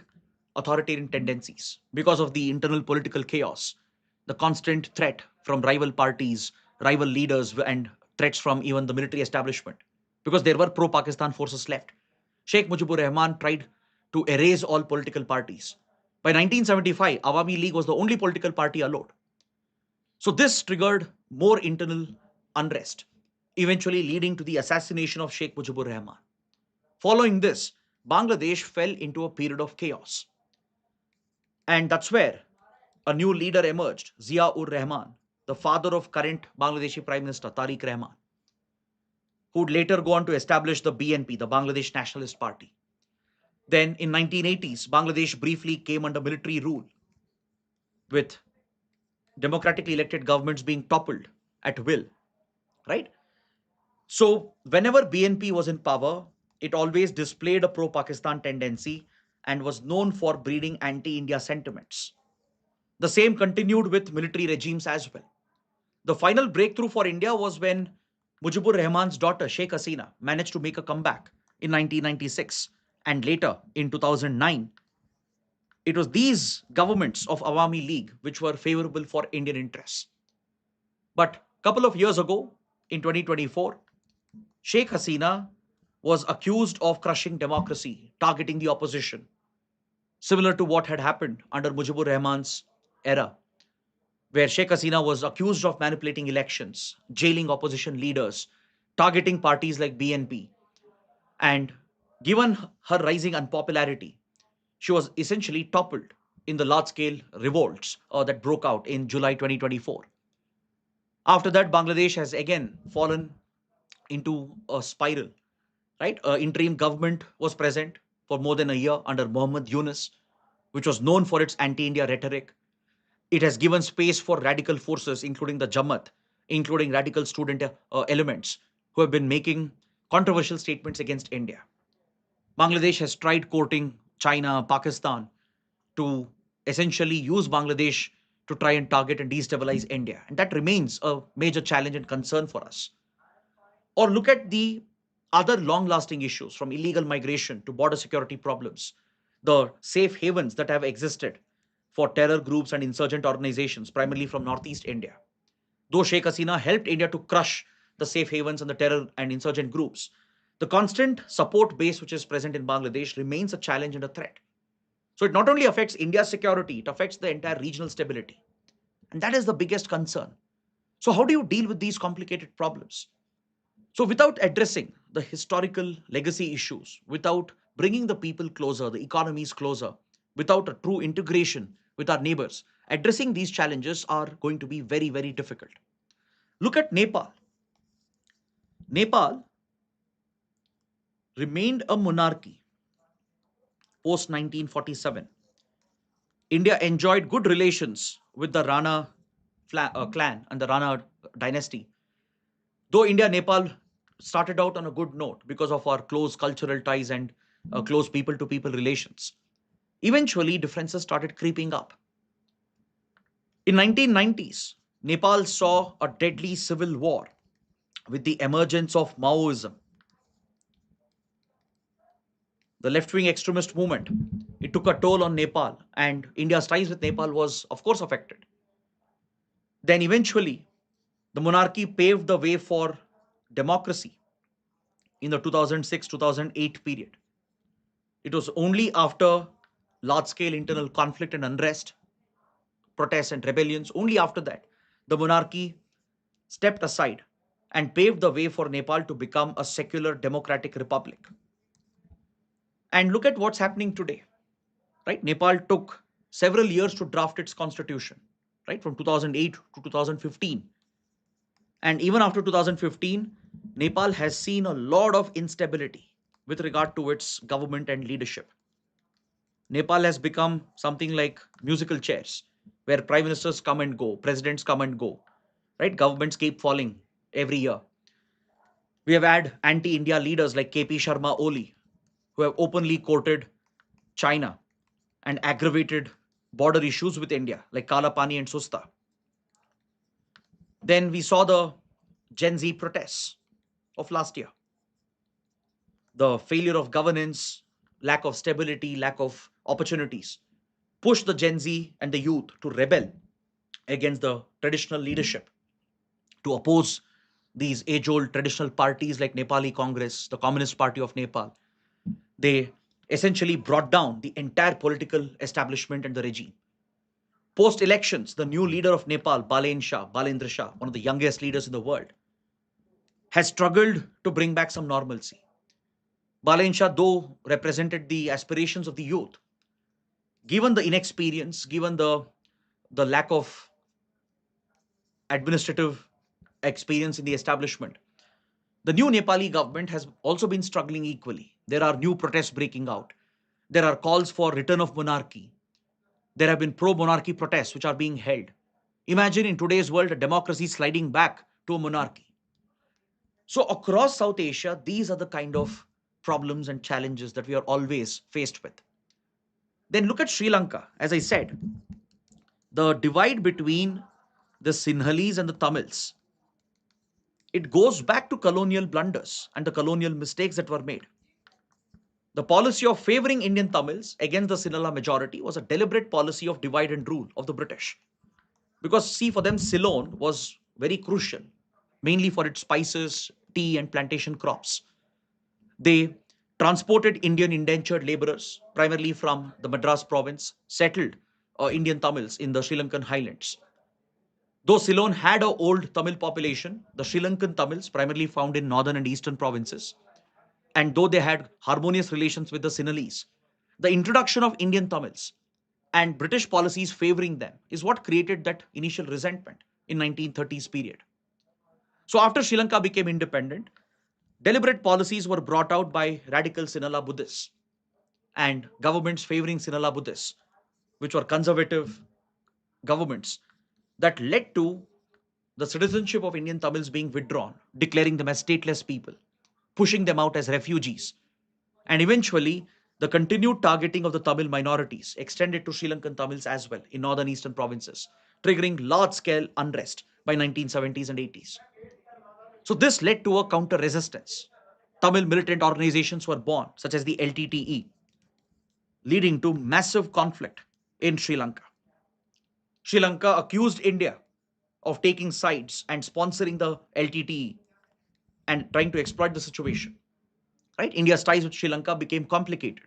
authoritarian tendencies because of the internal political chaos, the constant threat from rival parties, rival leaders, and threats from even the military establishment, because there were pro Pakistan forces left. Sheikh Mujibur Rahman tried to erase all political parties. By 1975, Awami League was the only political party allowed. So this triggered more internal unrest, eventually leading to the assassination of Sheikh Mujibur Rahman. Following this, Bangladesh fell into a period of chaos. And that's where a new leader emerged, Zia-ur Rahman, the father of current Bangladeshi Prime Minister Tariq Rahman, who would later go on to establish the BNP, the Bangladesh Nationalist Party. Then in 1980s, Bangladesh briefly came under military rule, with democratically elected governments being toppled at will, right? So whenever BNP was in power, it always displayed a pro-Pakistan tendency and was known for breeding anti-India sentiments. The same continued with military regimes as well. The final breakthrough for India was when Mujibur Rahman's daughter, Sheikh Hasina, managed to make a comeback in 1996, and later in 2009. It was these governments of Awami League which were favorable for Indian interests. But a couple of years ago, in 2024, Sheikh Hasina was accused of crushing democracy, targeting the opposition, similar to what had happened under Mujibur Rahman's era, where Sheikh Hasina was accused of manipulating elections, jailing opposition leaders, targeting parties like BNP. And given her rising unpopularity, she was essentially toppled in the large scale revolts that broke out in July 2024. After that, Bangladesh has again fallen into a spiral, right? Interim government was present for more than a year under Mohammed Yunus, which was known for its anti India rhetoric. It has given space for radical forces, including the Jamaat, including radical student elements who have been making controversial statements against India. Bangladesh has tried courting China, Pakistan to essentially use Bangladesh to try and target and destabilize India. And that remains a major challenge and concern for us. Or look at the other long lasting issues, from illegal migration to border security problems, the safe havens that have existed for terror groups and insurgent organizations, primarily from Northeast India. Though Sheikh Hasina helped India to crush the safe havens and the terror and insurgent groups, the constant support base which is present in Bangladesh remains a challenge and a threat. So it not only affects India's security, it affects the entire regional stability. And that is the biggest concern. So, how do you deal with these complicated problems? So, without addressing the historical legacy issues, without bringing the people closer, the economies closer, without a true integration with our neighbors, addressing these challenges are going to be very, very difficult. Look at Nepal. Nepal remained a monarchy post 1947. India enjoyed good relations with the Rana clan and the Rana dynasty. Though India Nepal started out on a good note because of our close cultural ties and close people to people relations, eventually differences started creeping up. In 1990s, Nepal saw a deadly civil war with the emergence of Maoism, the left-wing extremist movement. It took a toll on Nepal, and India's ties with Nepal was, of course, affected. Then eventually, the monarchy paved the way for democracy in the 2006-2008 period. It was only after large-scale internal conflict and unrest, protests and rebellions, only after that, the monarchy stepped aside and paved the way for Nepal to become a secular democratic republic. And look at what's happening today, right? Nepal took several years to draft its constitution, right? From 2008 to 2015. And even after 2015, Nepal has seen a lot of instability with regard to its government and leadership. Nepal has become something like musical chairs, where prime ministers come and go, presidents come and go, right? Governments keep falling every year. We have had anti-India leaders like KP Sharma Oli, who have openly courted China and aggravated border issues with India, like Kala Pani and Susta. Then we saw the Gen Z protests of last year. The failure of governance, lack of stability, lack of opportunities pushed the Gen Z and the youth to rebel against the traditional leadership, to oppose these age old traditional parties like Nepali Congress, the Communist Party of Nepal. They essentially brought down the entire political establishment and the regime. Post elections, the new leader of Nepal, Balendra Shah, one of the youngest leaders in the world, has struggled to bring back some normalcy. Balendra Shah, though, represented the aspirations of the youth, given the inexperience, given the lack of administrative experience in the establishment, the new Nepali government has also been struggling equally. There are new protests breaking out. There are calls for return of monarchy. There have been pro-monarchy protests which are being held. Imagine in today's world a democracy sliding back to a monarchy. So across South Asia, these are the kind of problems and challenges that we are always faced with. Then look at Sri Lanka. As I said, the divide between the Sinhalese and the Tamils, it goes back to colonial blunders and the colonial mistakes that were made. The policy of favoring Indian Tamils against the Sinhala majority was a deliberate policy of divide and rule of the British. Because, see, for them, Ceylon was very crucial, mainly for its spices, tea, and plantation crops. They transported Indian indentured laborers, primarily from the Madras province, settled Indian Tamils in the Sri Lankan highlands. Though Ceylon had an old Tamil population, the Sri Lankan Tamils primarily found in northern and eastern provinces, and though they had harmonious relations with the Sinhalese, the introduction of Indian Tamils and British policies favoring them is what created that initial resentment in 1930s period. So after Sri Lanka became independent, deliberate policies were brought out by radical Sinhala Buddhists and governments favoring Sinhala Buddhists, which were conservative governments, that led to the citizenship of Indian Tamils being withdrawn, declaring them as stateless people, pushing them out as refugees, and eventually the continued targeting of the Tamil minorities extended to Sri Lankan Tamils as well in northern eastern provinces, triggering large-scale unrest by 1970s and 80s. So this led to a counter-resistance. Tamil militant organizations were born, such as the LTTE, leading to massive conflict in Sri Lanka. Sri Lanka accused India of taking sides and sponsoring the LTTE and trying to exploit the situation. Right? India's ties with Sri Lanka became complicated.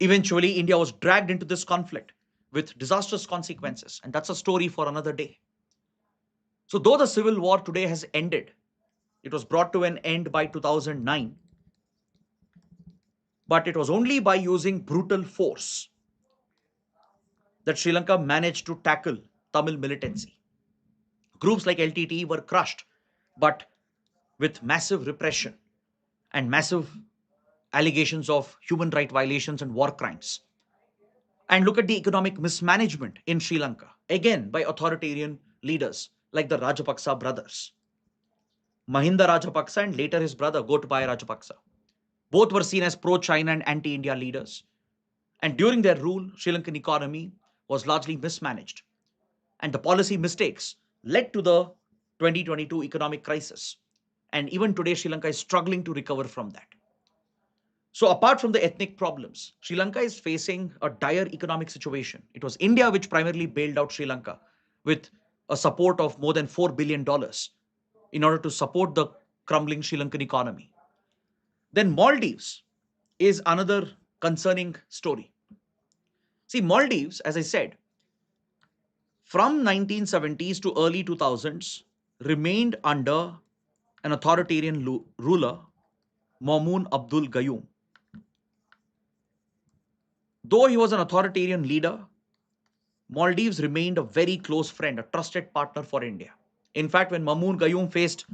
Eventually, India was dragged into this conflict with disastrous consequences, and that's a story for another day. So, though the civil war today has ended, it was brought to an end by 2009, but it was only by using brutal force that Sri Lanka managed to tackle Tamil militancy. Groups like LTT were crushed, but with massive repression and massive allegations of human rights violations and war crimes. And look at the economic mismanagement in Sri Lanka, again by authoritarian leaders like the Rajapaksa brothers. Mahinda Rajapaksa and later his brother Gotabaya Rajapaksa. Both were seen as pro-China and anti-India leaders. And during their rule, Sri Lankan economy was largely mismanaged. And the policy mistakes led to the 2022 economic crisis. And even today, Sri Lanka is struggling to recover from that. So apart from the ethnic problems, Sri Lanka is facing a dire economic situation. It was India which primarily bailed out Sri Lanka with a support of more than $4 billion in order to support the crumbling Sri Lankan economy. Then Maldives is another concerning story. See, Maldives, as I said, from 1970s to early 2000s, remained under an authoritarian ruler, Maumoon Abdul Gayoom. Though he was an authoritarian leader, Maldives remained a very close friend, a trusted partner for India. In fact, when Maumoon Gayoom faced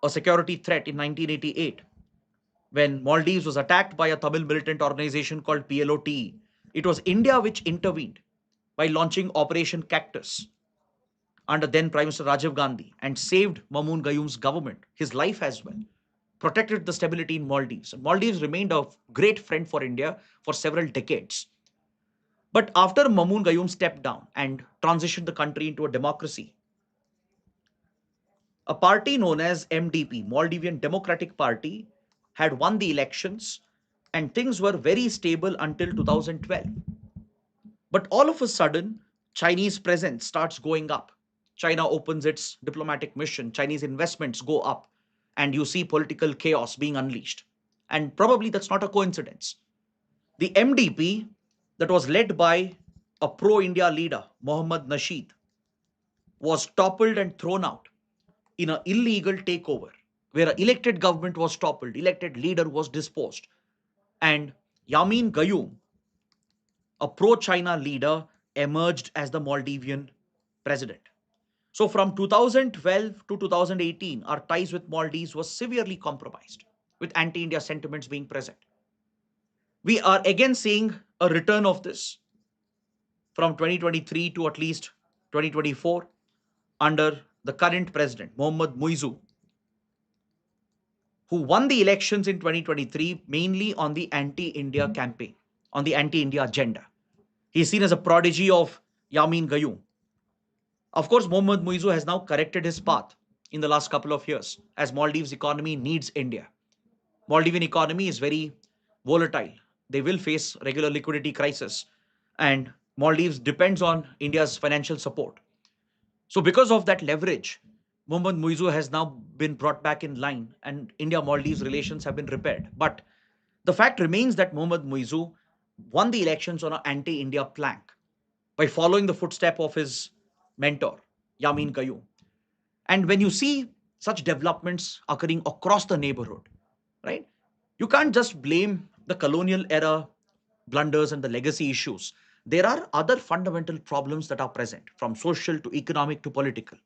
a security threat in 1988, when Maldives was attacked by a Tamil militant organization called PLOTE, it was India which intervened by launching Operation Cactus under then Prime Minister Rajiv Gandhi and saved Maumoon Gayoom's government, his life as well. protected the stability in Maldives. Maldives remained a great friend for India for several decades. But after Mamoon Gayoom stepped down and transitioned the country into a democracy, a party known as MDP, Maldivian Democratic Party, had won the elections and things were very stable until 2012. But all of a sudden, Chinese presence starts going up. China opens its diplomatic mission, Chinese investments go up, and you see political chaos being unleashed. And probably that's not a coincidence. The MDP, that was led by a pro India leader, Mohammad Nasheed, was toppled and thrown out in an illegal takeover where an elected government was toppled, elected leader was disposed, and Yamin Gayoom, a pro China leader, emerged as the Maldivian president. So from 2012 to 2018, our ties with Maldives was severely compromised, with anti India sentiments being present. We are again seeing a return of this from 2023 to at least 2024 under the current president, Mohammad Muizu, who won the elections in 2023 mainly on the anti India campaign, on the anti India agenda. He is seen as a prodigy of Yamin Gayoom. Of course, Mohammad Muizu has now corrected his path in the last couple of years as Maldives economy needs India. Maldivian economy is very volatile. They will face regular liquidity crisis and Maldives depends on India's financial support. So because of that leverage, Mohammad Muizu has now been brought back in line and India-Maldives relations have been repaired. But the fact remains that Mohammad Muizu won the elections on an anti-India plank by following the footstep of his mentor, Yamin Gayoom. And when you see such developments occurring across the neighborhood, right, you can't just blame the colonial era blunders and the legacy issues. There are other fundamental problems that are present, from social to economic to political.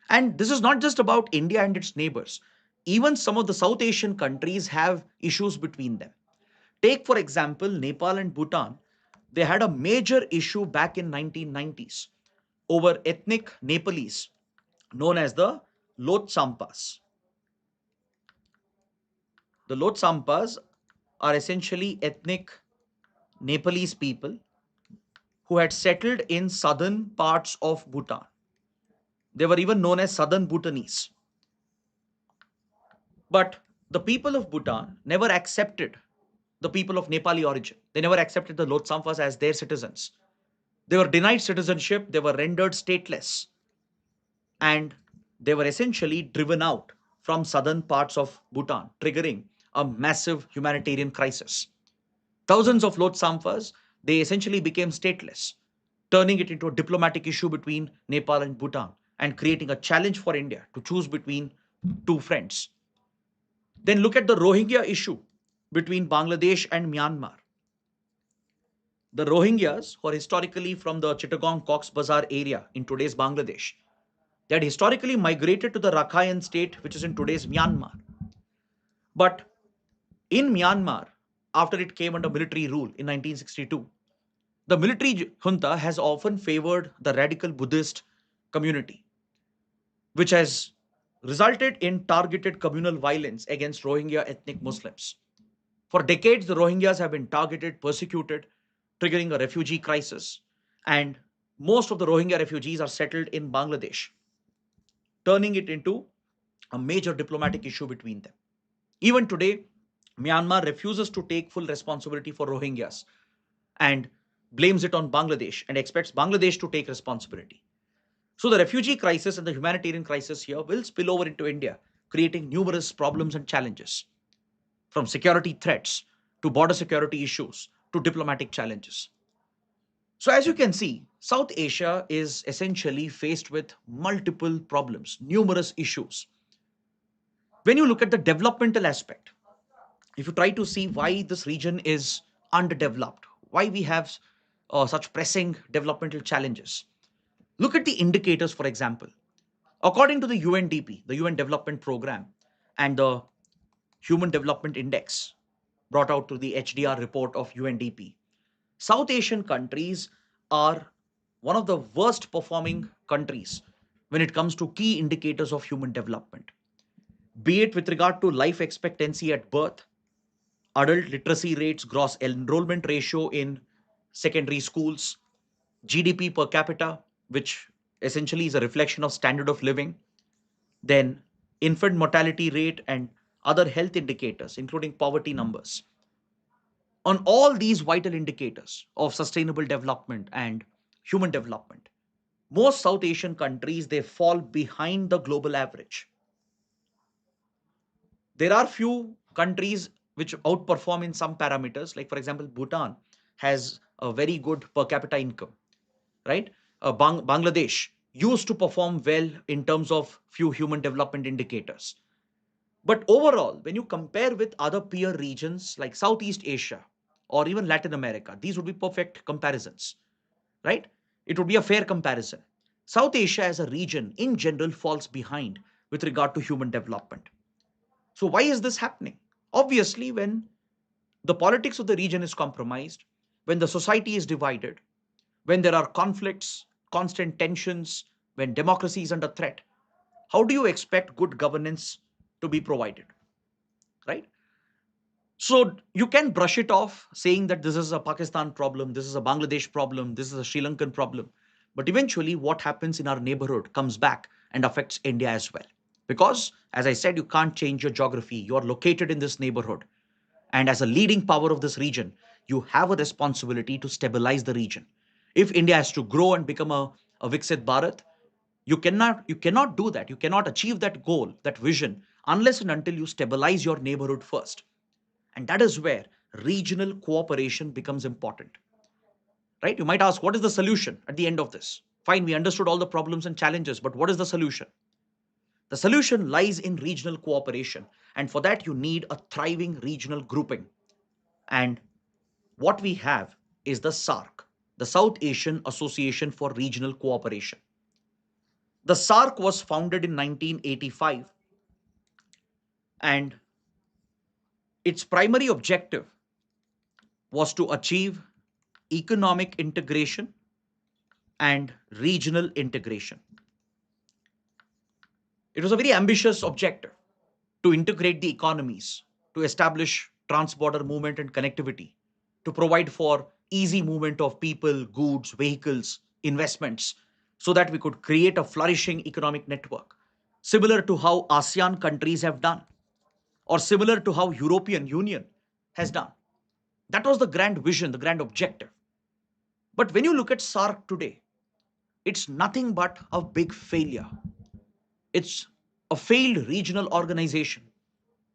And this is not just about India and its neighbors. Even some of the South Asian countries have issues between them. Take, for example, Nepal and Bhutan. They had a major issue back in 1990s over ethnic Nepalese known as the Lotsampas. The Lotsampas are essentially ethnic Nepalese people who had settled in southern parts of Bhutan. They were even known as Southern Bhutanese. But the people of Bhutan never accepted the people of Nepali origin. They never accepted the Lotsampas as their citizens. They were denied citizenship, they were rendered stateless, and they were essentially driven out from southern parts of Bhutan, triggering a massive humanitarian crisis. Thousands of Lotsampas, they essentially became stateless, turning it into a diplomatic issue between Nepal and Bhutan and creating a challenge for India to choose between two friends. Then look at the Rohingya issue between Bangladesh and Myanmar. The Rohingyas, who are historically from the Chittagong Cox's Bazar area in today's Bangladesh, they had historically migrated to the Rakhine state, which is in today's Myanmar. But in Myanmar, after it came under military rule in 1962, the military junta has often favored the radical Buddhist community, which has resulted in targeted communal violence against Rohingya ethnic Muslims. For decades, the Rohingyas have been targeted, persecuted, triggering a refugee crisis. And most of the Rohingya refugees are settled in Bangladesh, turning it into a major diplomatic issue between them. Even today, Myanmar refuses to take full responsibility for Rohingyas and blames it on Bangladesh and expects Bangladesh to take responsibility. So the refugee crisis and the humanitarian crisis here will spill over into India, creating numerous problems and challenges, from security threats to border security issues to diplomatic challenges. So as you can see, South Asia is essentially faced with multiple problems, numerous issues. When you look at the developmental aspect, if you try to see why this region is underdeveloped, why we have such pressing developmental challenges, look at the indicators, for example. According to the UNDP, the UN Development Program, and the Human Development Index brought out to the HDR report of UNDP, South Asian countries are one of the worst performing countries when it comes to key indicators of human development. be it with regard to life expectancy at birth, adult literacy rates, gross enrollment ratio in secondary schools, GDP per capita, which essentially is a reflection of standard of living, then infant mortality rate and other health indicators, including poverty numbers. On all these vital indicators of sustainable development and human development, most South Asian countries they fall behind the global average. There are few countries which outperform in some parameters, like for example Bhutan has a very good per capita income, right? Bangladesh used to perform well in terms of few human development indicators. But overall, when you compare with other peer regions like Southeast Asia or even Latin America, these would be perfect comparisons, right? It would be a fair comparison. South Asia as a region in general falls behind with regard to human development. So, why is this happening? Obviously, when the politics of the region is compromised, when the society is divided, when there are conflicts, constant tensions, when democracy is under threat, how do you expect good governance to be provided, right? So you can brush it off saying that this is a Pakistan problem, this is a Bangladesh problem, this is a Sri Lankan problem. But eventually, what happens in our neighborhood comes back and affects India as well. Because, as I said, you can't change your geography. You are located in this neighborhood. And as a leading power of this region, you have a responsibility to stabilize the region. If India has to grow and become a Viksit Bharat, you cannot do that. You cannot achieve that goal, that vision, unless and until you stabilize your neighborhood first. And that is where regional cooperation becomes important, right? You might ask, what is the solution at the end of this? Fine, we understood all the problems and challenges, but what is the solution? The solution lies in regional cooperation. And for that, you need a thriving regional grouping. And what we have is the SAARC, the South Asian Association for Regional Cooperation. The SAARC was founded in 1985, and its primary objective was to achieve economic integration and regional integration. It was a very ambitious objective to integrate the economies, to establish trans-border movement and connectivity, to provide for easy movement of people, goods, vehicles, investments, so that we could create a flourishing economic network, similar to how ASEAN countries have done, or similar to how European Union has done. That was the grand vision, the grand objective. But when you look at SAARC today, it's nothing but a big failure. It's a failed regional organization,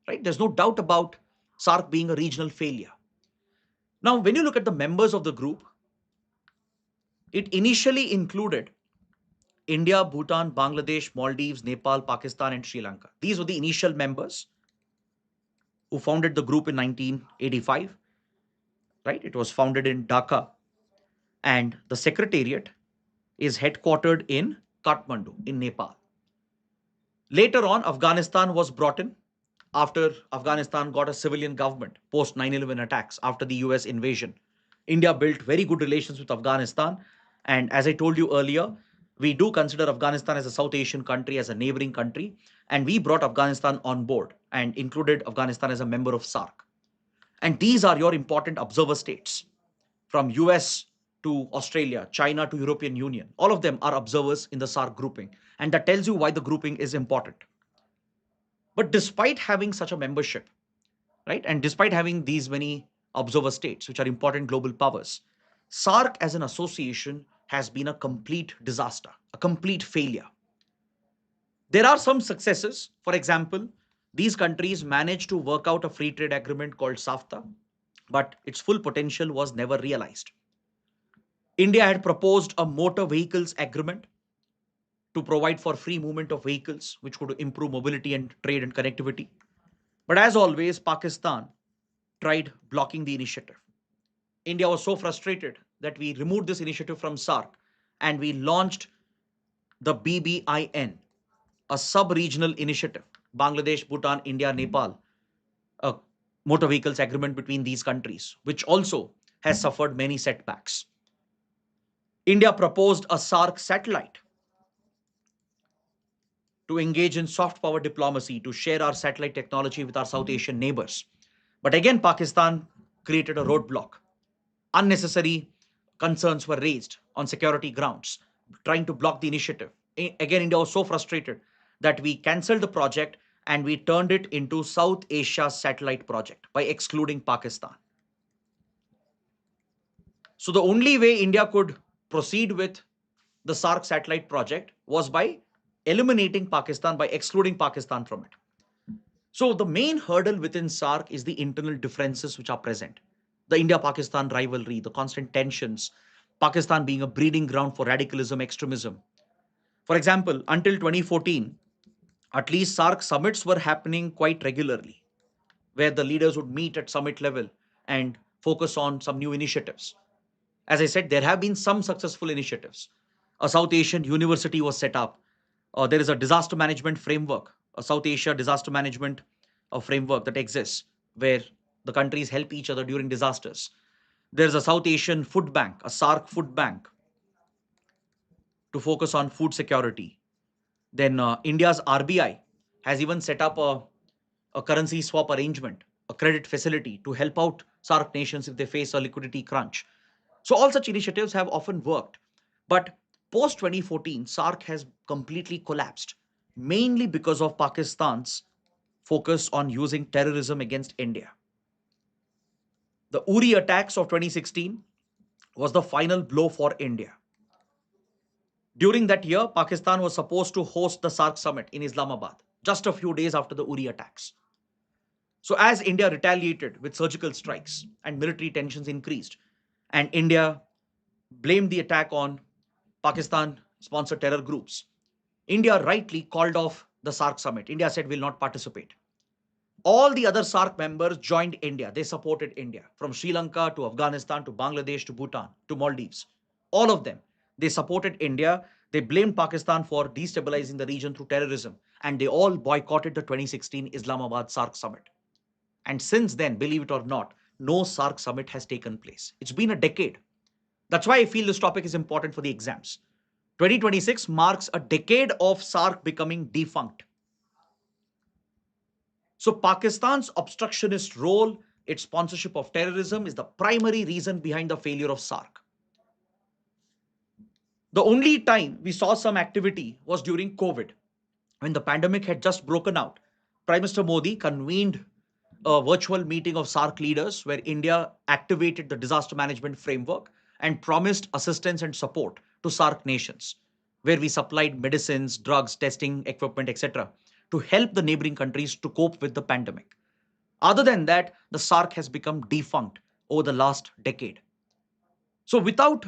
right? There's no doubt about SAARC being a regional failure. Now, when you look at the members of the group, it initially included India, Bhutan, Bangladesh, Maldives, Nepal, Pakistan, and Sri Lanka. These were the initial members who founded the group in 1985, right? It was founded in Dhaka, and the secretariat is headquartered in Kathmandu, in Nepal. Later on, Afghanistan was brought in after Afghanistan got a civilian government post 9/11 attacks after the US invasion. India built very good relations with Afghanistan. And as I told you earlier, we do consider Afghanistan as a South Asian country, as a neighboring country. And we brought Afghanistan on board and included Afghanistan as a member of SAARC. And these are your important observer states from US to Australia, China to European Union. All of them are observers in the SAARC grouping. And that tells you why the grouping is important. But despite having such a membership, right, and despite having these many observer states, which are important global powers, SAARC as an association has been a complete disaster, a complete failure. There are some successes. For example, these countries managed to work out a free trade agreement called SAFTA, but its full potential was never realized. India had proposed a motor vehicles agreement to provide for free movement of vehicles, which could improve mobility and trade and connectivity. But as always, Pakistan tried blocking the initiative. India was so frustrated that we removed this initiative from SAARC and we launched the BBIN, a sub regional initiative, Bangladesh, Bhutan, India, Nepal, a motor vehicles agreement between these countries, which also has suffered many setbacks. India proposed a SAARC satellite, to engage in soft power diplomacy, to share our satellite technology with our South Asian neighbors. But again, Pakistan created a roadblock. Unnecessary concerns were raised on security grounds, trying to block the initiative. Again, India was so frustrated that we cancelled the project and we turned it into South Asia satellite project by excluding Pakistan. So the only way India could proceed with the SAARC satellite project was by eliminating Pakistan, by excluding Pakistan from it. So the main hurdle within SAARC is the internal differences which are present. The India-Pakistan rivalry, the constant tensions, Pakistan being a breeding ground for radicalism, extremism. For example, until 2014, at least SAARC summits were happening quite regularly, where the leaders would meet at summit level and focus on some new initiatives. As I said, there have been some successful initiatives. A South Asian university was set up. There is a disaster management framework, a South Asia disaster management framework that exists where the countries help each other during disasters. There's a South Asian food bank, a SAARC food bank to focus on food security. Then India's RBI has even set up a currency swap arrangement, a credit facility to help out SAARC nations if they face a liquidity crunch. So all such initiatives have often worked. But post 2014, SAARC has completely collapsed, mainly because of Pakistan's focus on using terrorism against India. The Uri attacks of 2016 was the final blow for India. During that year, Pakistan was supposed to host the SAARC summit in Islamabad, just a few days after the Uri attacks. So as India retaliated with surgical strikes and military tensions increased, and India blamed the attack on Pakistan sponsored terror groups, India rightly called off the SAARC summit. India said will not participate. All the other SAARC members joined India. They supported India from Sri Lanka to Afghanistan to Bangladesh to Bhutan to Maldives. All of them. They supported India. They blamed Pakistan for destabilizing the region through terrorism. And they all boycotted the 2016 Islamabad SAARC summit. And since then, believe it or not, no SAARC summit has taken place. It's been a decade. That's why I feel this topic is important for the exams. 2026 marks a decade of SAARC becoming defunct. So Pakistan's obstructionist role, its sponsorship of terrorism is the primary reason behind the failure of SAARC. The only time we saw some activity was during COVID, when the pandemic had just broken out. Prime Minister Modi convened a virtual meeting of SAARC leaders where India activated the disaster management framework and promised assistance and support to SAARC nations, where we supplied medicines, drugs, testing equipment, etc., to help the neighboring countries to cope with the pandemic. Other than that, the SAARC has become defunct over the last decade. So, without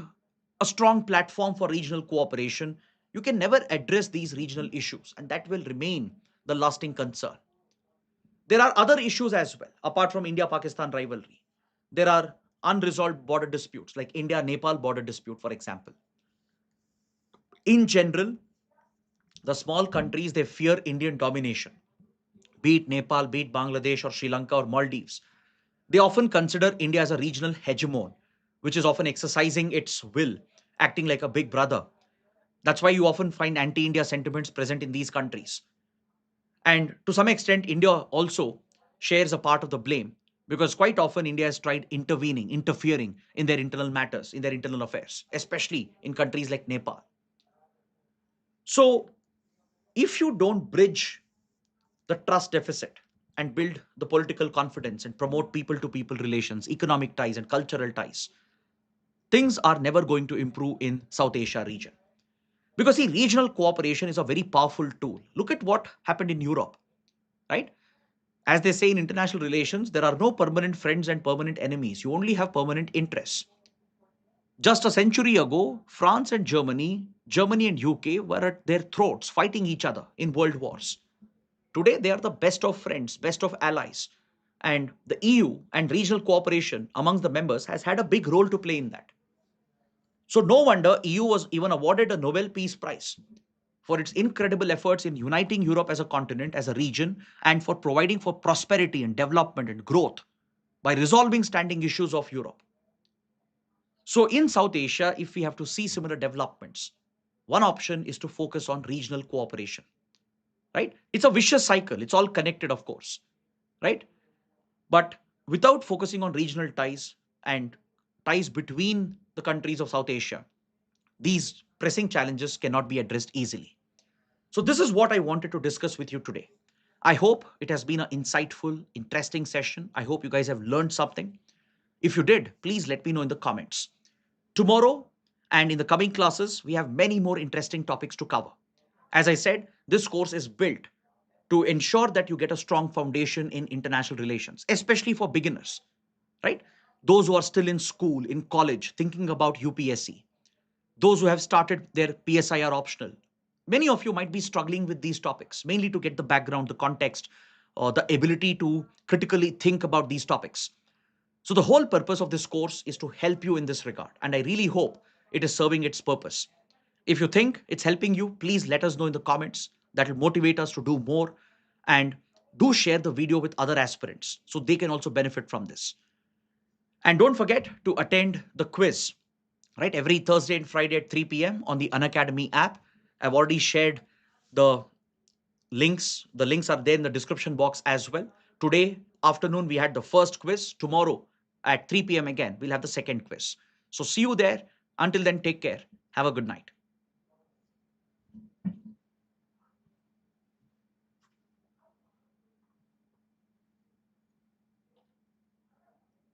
a strong platform for regional cooperation, you can never address these regional issues, and that will remain the lasting concern. There are other issues as well, apart from India Pakistan rivalry. There are unresolved border disputes, like India Nepal border dispute, for example. In general, the small countries they fear Indian domination, be it Nepal, be it Bangladesh, or Sri Lanka, or Maldives. They often consider India as a regional hegemon, which is often exercising its will, acting like a big brother. That's why you often find anti India sentiments present in these countries. And to some extent, India also shares a part of the blame because quite often India has tried intervening, interfering in their internal matters, in their internal affairs, especially in countries like Nepal. So, if you don't bridge the trust deficit and build the political confidence and promote people to people relations, economic ties, and cultural ties, things are never going to improve in South Asia region. Because see, regional cooperation is a very powerful tool. Look at what happened in Europe, right? As they say in international relations, there are no permanent friends and permanent enemies. You only have permanent interests. Just a century ago, France and Germany and UK were at their throats fighting each other in world wars. Today, they are the best of friends, best of allies. And the EU and regional cooperation amongst the members has had a big role to play in that. So no wonder EU was even awarded a Nobel Peace Prize for its incredible efforts in uniting Europe as a continent, as a region, and for providing for prosperity and development and growth by resolving standing issues of Europe. So in South Asia, if we have to see similar developments, one option is to focus on regional cooperation. right? It's a vicious cycle. It's all connected, of course, right? But without focusing on regional ties and ties between the countries of South Asia, these pressing challenges cannot be addressed easily. So, this is what I wanted to discuss with you today. I hope it has been an insightful, interesting session. I hope you guys have learned something. If you did, please let me know in the comments. Tomorrow and in the coming classes, we have many more interesting topics to cover. As I said, this course is built to ensure that you get a strong foundation in international relations, especially for beginners, right? Those who are still in school, in college, thinking about UPSC, those who have started their PSIR optional. Many of you might be struggling with these topics, mainly to get the background, the context, or the ability to critically think about these topics. So, the whole purpose of this course is to help you in this regard, and I really hope it is serving its purpose. If you think it's helping you, please let us know in the comments. That will motivate us to do more. And do share the video with other aspirants so they can also benefit from this. And don't forget to attend the quiz, right? Every Thursday and Friday at 3 p.m. on the Unacademy app. I've already shared the links. The links are there in the description box as well. Today afternoon, we had the first quiz. Tomorrow at 3 p.m. again, we'll have the second quiz. So see you there. Until then, take care. Have a good night.